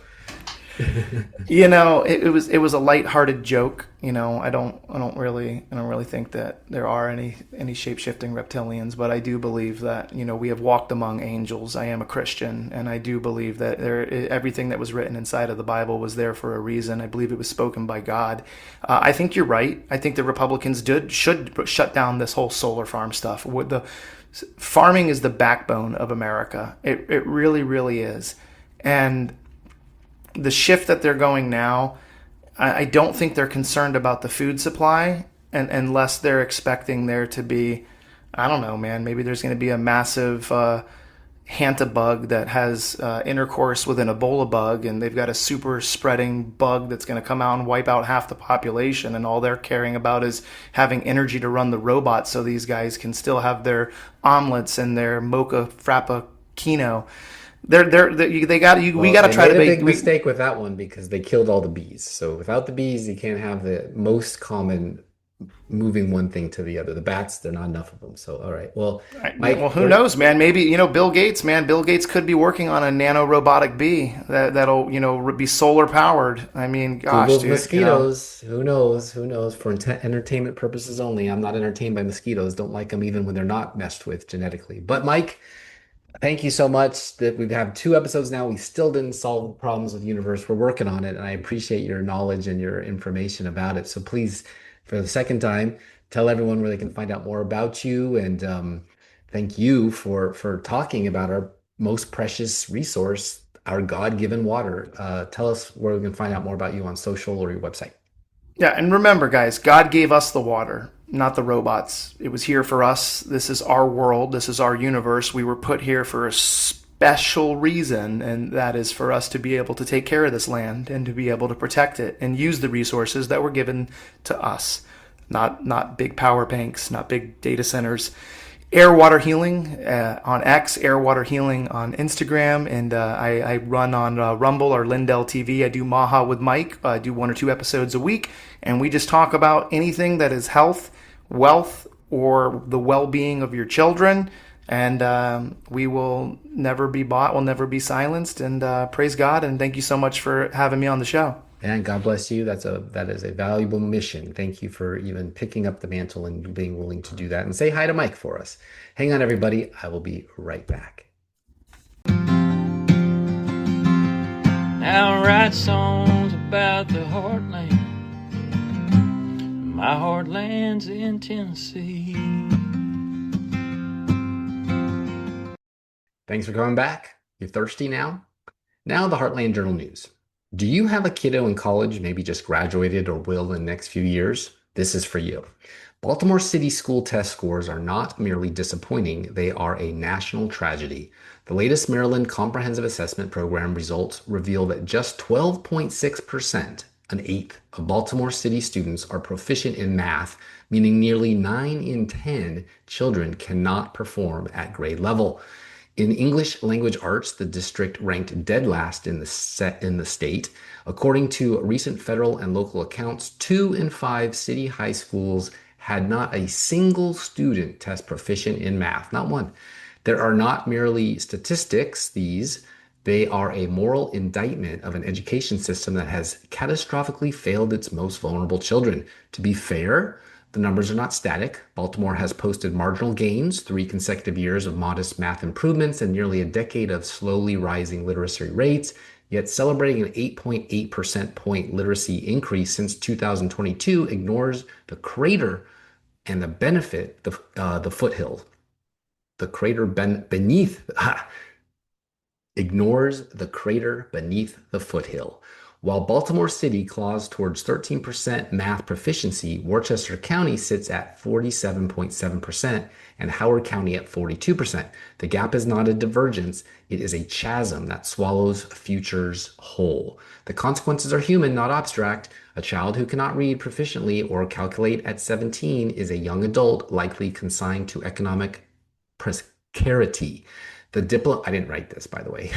It was a lighthearted joke. I don't really think that there are any shape-shifting reptilians, but I do believe that we have walked among angels. I am a Christian, and I do believe that everything that was written inside of the Bible was there for a reason. I believe it was spoken by God. I think you're right. I think the Republicans should shut down this whole solar farm stuff. Farming is the backbone of America. It really, really is, and the shift that they're going now, I don't think they're concerned about the food supply, and unless they're expecting there to be, I don't know, man, maybe there's going to be a massive hanta bug that has intercourse with an Ebola bug, and they've got a super spreading bug that's going to come out and wipe out half the population, and all they're caring about is having energy to run the robots so these guys can still have their omelets and their mocha frappuccino. We got to They try made to a big make. mistake with that one because they killed all the bees. So without the bees, you can't have the most common moving one thing to the other. The bats, there are not enough of them. So all right. Well, Well, Mike, who knows, man? Maybe Bill Gates, man. Bill Gates could be working on a nano robotic bee that'll be solar powered. I mean, gosh, Google's dude. mosquitoes. Who knows? Who knows? For entertainment purposes only. I'm not entertained by mosquitoes. Don't like them even when they're not messed with genetically. But Mike, Thank you so much. That we've had 2 episodes now. We still didn't solve the problems with the universe. We're working on it, and I appreciate your knowledge and your information about it. So please, for the second time, tell everyone where they can find out more about you. And thank you for talking about our most precious resource, our God-given water. Tell us where we can find out more about you on social or your website. Yeah, and remember, guys, God gave us the water, not the robots. It was here for us. This is our world. This is our universe. We were put here for a special reason, and that is for us to be able to take care of this land and to be able to protect it and use the resources that were given to us. Not big power banks, not big data centers. Air Water Healing on X, Air Water Healing on Instagram, and I run on Rumble or Lindell TV. I do Maha with Mike. I do 1 or 2 episodes a week, and we just talk about anything that is health, wealth, or the well-being of your children. And we will never be bought, we'll never be silenced. And praise God, and thank you so much for having me on the show. And God bless you. That is a valuable mission. Thank you for even picking up the mantle and being willing to do that. And say hi to Mike for us. Hang on, everybody. I will be right back. Now I write songs about the heartland. My heartland's in Tennessee. Thanks for coming back. You're thirsty now? Now the Heartland Journal News. Do you have a kiddo in college, maybe just graduated or will in the next few years? This is for you. Baltimore City school test scores are not merely disappointing, they are a national tragedy. The latest Maryland Comprehensive Assessment Program results reveal that just 12.6%, an eighth, of Baltimore City students are proficient in math, meaning nearly 9 in 10 children cannot perform at grade level. In English language arts, the district ranked dead last in the state. According to recent federal and local accounts, 2 in 5 city high schools had not a single student test proficient in math, not one. There are not merely statistics, they are a moral indictment of an education system that has catastrophically failed its most vulnerable children. To be fair, the numbers are not static. Baltimore has posted marginal gains, 3 consecutive years of modest math improvements, and nearly a decade of slowly rising literacy rates, yet celebrating an 8.8 percent point literacy increase since 2022 ignores the crater and the benefit, the foothill. The crater beneath, ignores the crater beneath the foothill. While Baltimore City claws towards 13% math proficiency, Worcester County sits at 47.7% and Howard County at 42%. The gap is not a divergence, it is a chasm that swallows futures whole. The consequences are human, not abstract. A child who cannot read proficiently or calculate at 17 is a young adult likely consigned to economic precarity. I didn't write this, by the way.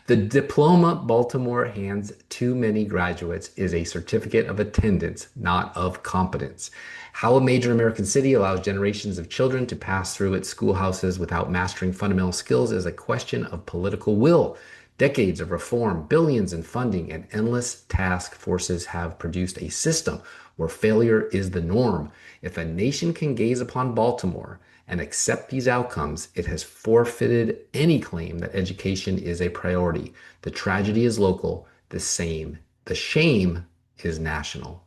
The diploma Baltimore hands too many graduates is a certificate of attendance, not of competence. How a major American city allows generations of children to pass through its schoolhouses without mastering fundamental skills is a question of political will. Decades of reform, billions in funding, and endless task forces have produced a system where failure is the norm. If a nation can gaze upon Baltimore and accept these outcomes, it has forfeited any claim that education is a priority. The tragedy is local, the shame is national.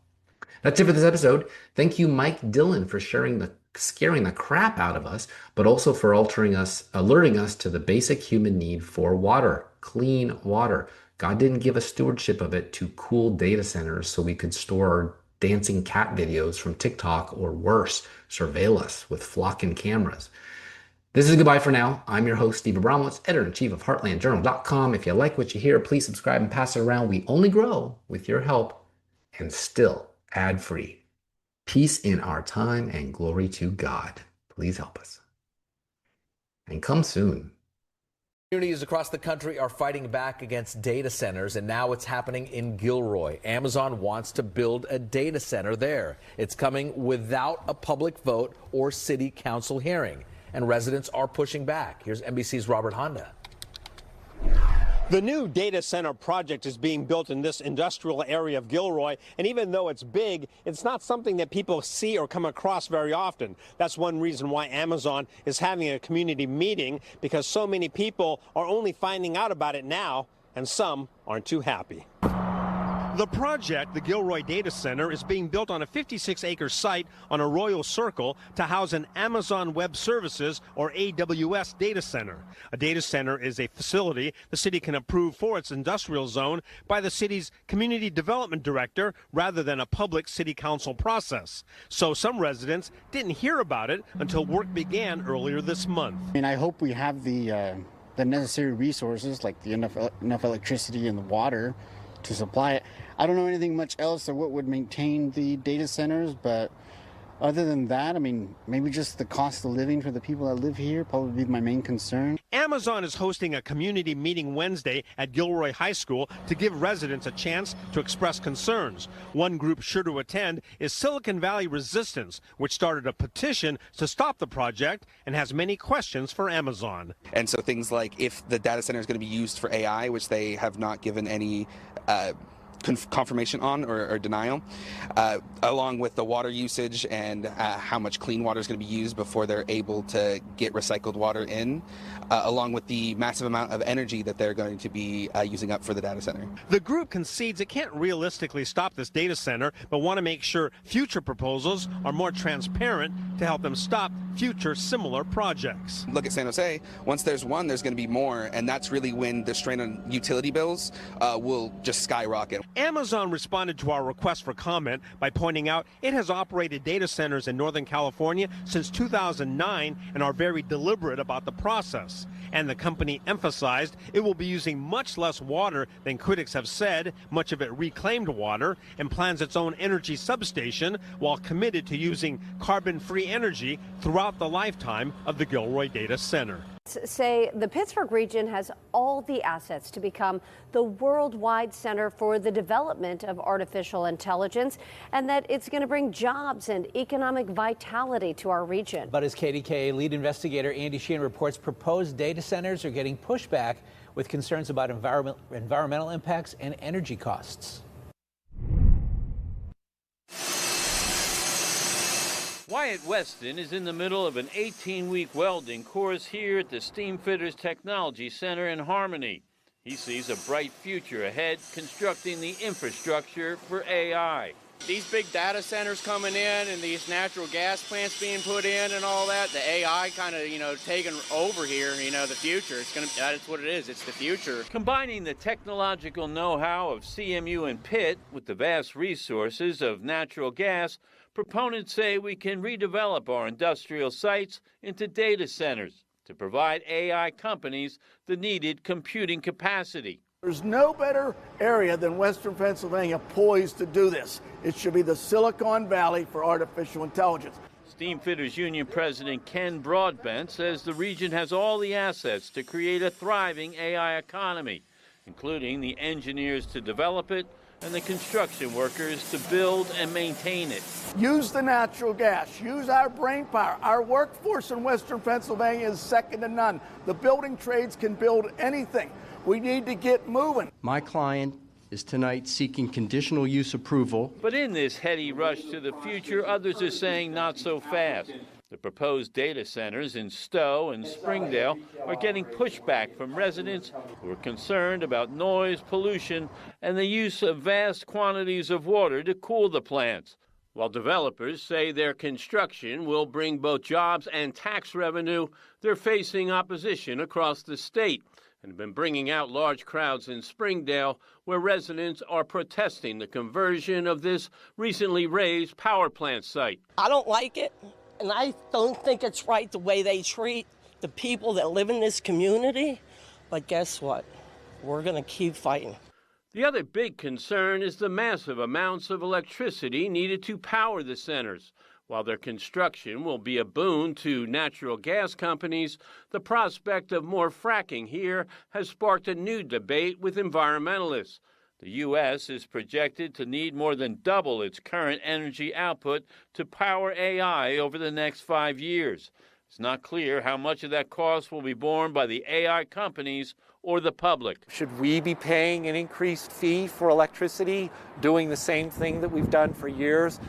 That's it for this episode. Thank you, Mike Dillon, for scaring the crap out of us, but also for alerting us to the basic human need for water, clean water. God didn't give us stewardship of it to cool data centers so we could store our dancing cat videos from TikTok, or worse, surveil us with flocking cameras. This is goodbye for now. I'm your host, Steve Abramowitz, editor-in-chief of HeartlandJournal.com. If you like what you hear, please subscribe and pass it around. We only grow with your help, and still ad-free. Peace in our time and glory to God. Please help us. And come soon. Communities across the country are fighting back against data centers, and now it's happening in Gilroy. Amazon wants to build a data center there. It's coming without a public vote or city council hearing, and residents are pushing back. Here's NBC's Robert Honda. The new data center project is being built in this industrial area of Gilroy, and even though it's big, it's not something that people see or come across very often. That's one reason why Amazon is having a community meeting, because so many people are only finding out about it now, and some aren't too happy. The project, the Gilroy Data Center, is being built on a 56-acre site on Arroyo Circle to house an Amazon Web Services, or AWS, data center. A data center is a facility the city can approve for its industrial zone by the city's community development director rather than a public city council process. So some residents didn't hear about it until work began earlier this month. I mean, I hope we have the necessary resources, like enough electricity and the water to supply it. I don't know anything much else of what would maintain the data centers, but other than that, I mean, maybe just the cost of living for the people that live here probably be my main concern. Amazon is hosting a community meeting Wednesday at Gilroy High School to give residents a chance to express concerns. One group sure to attend is Silicon Valley Resistance, which started a petition to stop the project and has many questions for Amazon. And so things like if the data center is going to be used for AI, which they have not given any confirmation on or denial, along with the water usage and how much clean water is going to be used before they're able to get recycled water in, along with the massive amount of energy that they're going to be using up for the data center. The group concedes it can't realistically stop this data center, but want to make sure future proposals are more transparent to help them stop future similar projects. Look at San Jose. Once there's one, there's going to be more, and that's really when the strain on utility bills will just skyrocket. Amazon responded to our request for comment by pointing out it has operated data centers in Northern California since 2009 and are very deliberate about the process. And the company emphasized it will be using much less water than critics have said, much of it reclaimed water, and plans its own energy substation while committed to using carbon-free energy throughout the lifetime of the Gilroy Data Center. Say the Pittsburgh region has all the assets to become the worldwide center for the development of artificial intelligence, and that it's going to bring jobs and economic vitality to our region. But as KDKA lead investigator Andy Sheehan reports, proposed data centers are getting pushback with concerns about environmental impacts and energy costs. Wyatt Weston is in the middle of an 18-week welding course here at the Steamfitters Technology Center in Harmony. He sees a bright future ahead constructing the infrastructure for AI. These big data centers coming in and these natural gas plants being put in and all that, the AI kind of, taking over here, the future. That's what it is. It's the future. Combining the technological know-how of CMU and Pitt with the vast resources of natural gas, proponents say we can redevelop our industrial sites into data centers to provide AI companies the needed computing capacity. There's no better area than Western Pennsylvania poised to do this. It should be the Silicon Valley for artificial intelligence. Steamfitters Union President Ken Broadbent says the region has all the assets to create a thriving AI economy, including the engineers to develop it and the construction workers to build and maintain it. Use the natural gas, use our brain power. Our workforce in Western Pennsylvania is second to none. The building trades can build anything. We need to get moving. My client is tonight seeking conditional use approval. But in this heady rush to the future, others are saying not so fast. The proposed data centers in Stowe and Springdale are getting pushback from residents who are concerned about noise, pollution, and the use of vast quantities of water to cool the plants. While developers say their construction will bring both jobs and tax revenue, they're facing opposition across the state and have been bringing out large crowds in Springdale, where residents are protesting the conversion of this recently raised power plant site. I don't like it, and I don't think it's right the way they treat the people that live in this community. But guess what? We're going to keep fighting. The other big concern is the massive amounts of electricity needed to power the centers. While their construction will be a boon to natural gas companies, the prospect of more fracking here has sparked a new debate with environmentalists. The U.S. is projected to need more than double its current energy output to power AI over the next 5 years. It's not clear how much of that cost will be borne by the AI companies or the public. Should we be paying an increased fee for electricity, doing the same thing that we've done for years,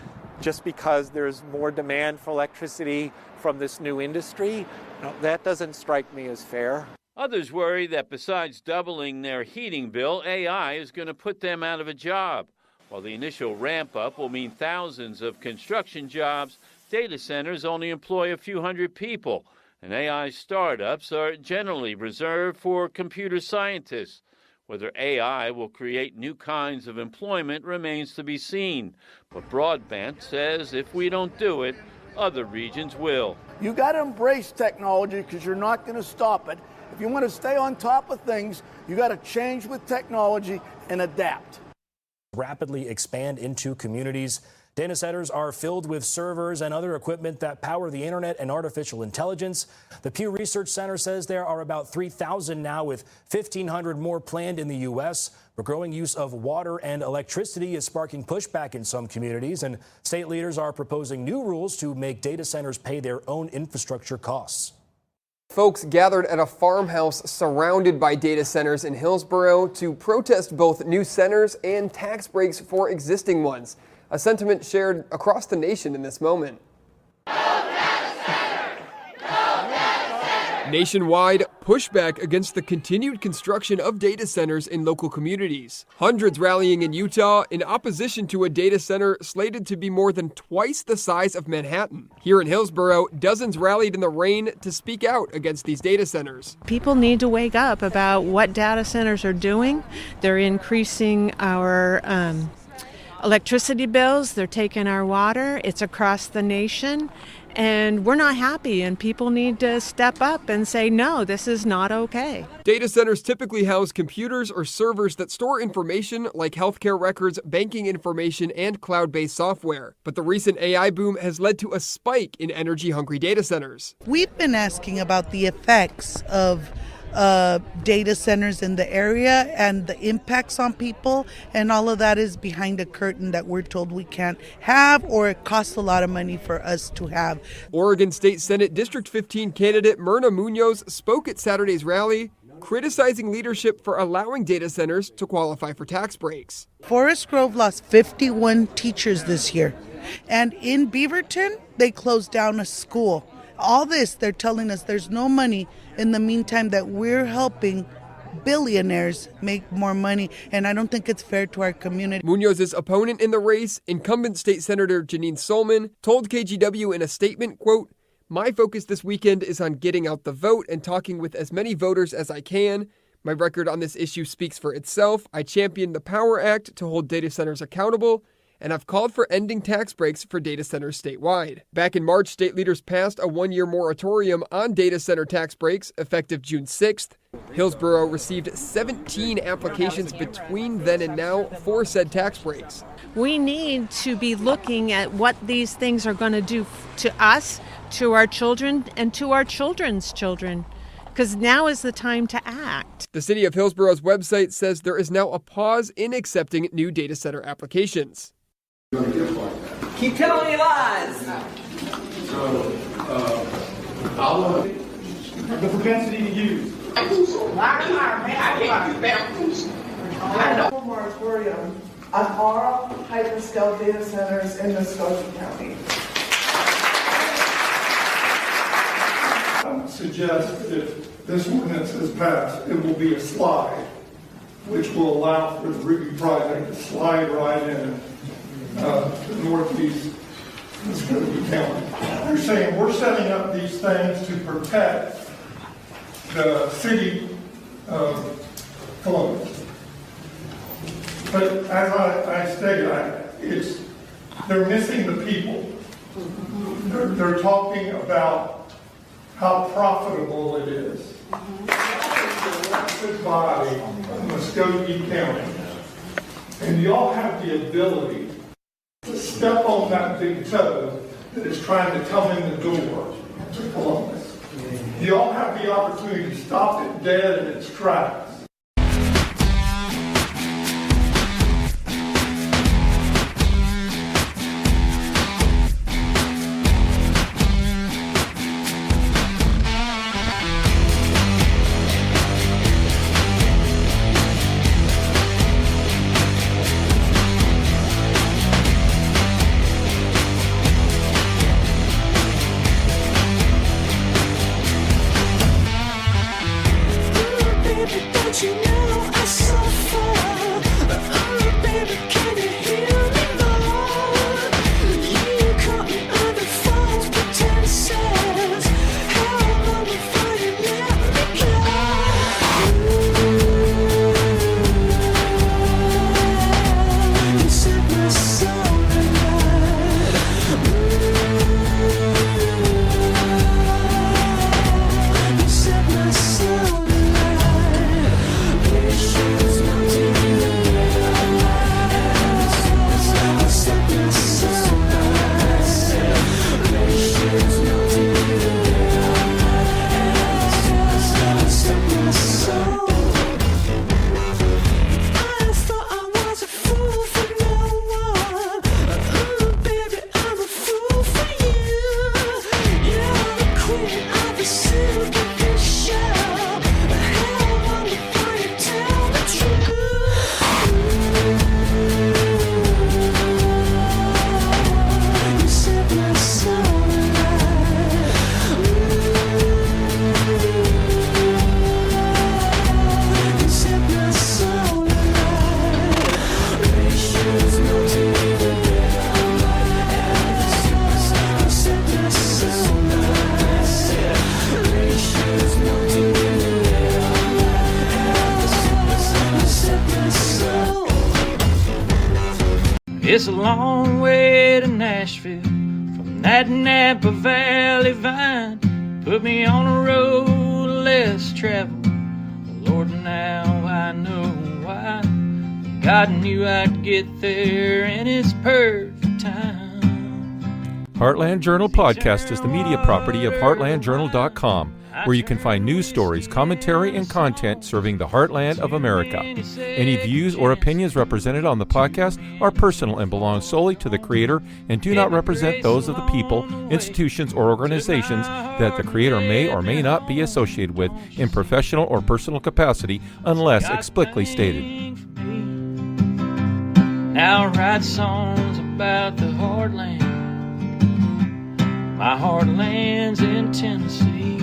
just because there's more demand for electricity from this new industry? No, that doesn't strike me as fair. Others worry that besides doubling their heating bill, AI is going to put them out of a job. While the initial ramp-up will mean thousands of construction jobs, data centers only employ a few hundred people, and AI startups are generally reserved for computer scientists. Whether AI will create new kinds of employment remains to be seen. But Broadbent says if we don't do it, other regions will. You got to embrace technology because you're not going to stop it. If you want to stay on top of things, you got to change with technology and adapt. Rapidly expand into communities. Data centers are filled with servers and other equipment that power the internet and artificial intelligence. The Pew Research Center says there are about 3,000 now, with 1,500 more planned in the U.S. The growing use of water and electricity is sparking pushback in some communities, and state leaders are proposing new rules to make data centers pay their own infrastructure costs. Folks gathered at a farmhouse surrounded by data centers in Hillsborough to protest both new centers and tax breaks for existing ones. A sentiment shared across the nation in this moment. Nationwide, pushback against the continued construction of data centers in local communities. Hundreds rallying in Utah in opposition to a data center slated to be more than twice the size of Manhattan. Here in Hillsborough, dozens rallied in the rain to speak out against these data centers. People need to wake up about what data centers are doing. They're increasing our electricity bills. They're taking our water. It's across the nation. And we're not happy, and people need to step up and say, no, this is not okay. Data centers typically house computers or servers that store information like healthcare records, banking information, and cloud-based software. But the recent AI boom has led to a spike in energy-hungry data centers. We've been asking about the effects of data centers in the area and the impacts on people, and all of that is behind a curtain that we're told we can't have, or it costs a lot of money for us to have. Oregon State Senate District 15 candidate Myrna Munoz spoke at Saturday's rally, criticizing leadership for allowing data centers to qualify for tax breaks. Forest Grove lost 51 teachers this year, and in Beaverton, they closed down a school. All this, they're telling us there's no money in the meantime that we're helping billionaires make more money, and I don't think it's fair to our community. Munoz's opponent in the race, incumbent state senator Janine Solman, told KGW in a statement, quote, "My focus this weekend is on getting out the vote and talking with as many voters as I can. My record on this issue speaks for itself. I championed the Power Act to hold data centers accountable, and I've called for ending tax breaks for data centers statewide." Back in March, state leaders passed a one-year moratorium on data center tax breaks effective June 6th. Hillsborough received 17 applications between then and now for said tax breaks. We need to be looking at what these things are going to do to us, to our children, and to our children's children, because now is the time to act. The city of Hillsborough's website says there is now a pause in accepting new data center applications. Keep telling me lies. So, the propensity to use. Moratorium on all hyperscale data centers in Muskogee County. Suggest that if this ordinance is passed, it will be a slide, which will allow for the Ruby project to slide right in the northeast Muskogee County. They're saying we're setting up these things to protect the city of Columbus. But as I stated, they're missing the people. They're talking about how profitable it is. The elected body of Muskogee County. And y'all have the ability to step on that big toe that is trying to come in the door to Columbus. Y'all have the opportunity to stop it dead in its tracks. It's a long way to Nashville from that Napa Valley vine. Put me on a road less traveled. Lord, now I know why. God knew I'd get there in His perfect time. Heartland Journal Podcast is the media property of heartlandjournal.com, where you can find news stories, commentary, and content serving the heartland of America. Any views or opinions represented on the podcast are personal and belong solely to the creator and do not represent those of the people, institutions, or organizations that the creator may or may not be associated with in professional or personal capacity unless explicitly stated. Now I write songs about the heartland. My heartland's in Tennessee.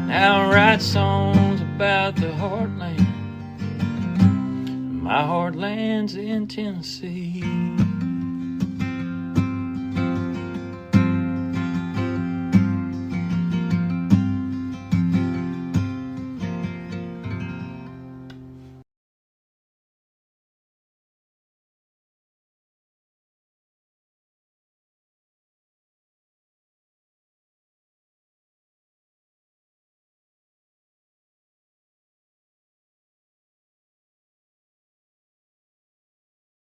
Now I write songs about the heartland. My heartland's in Tennessee.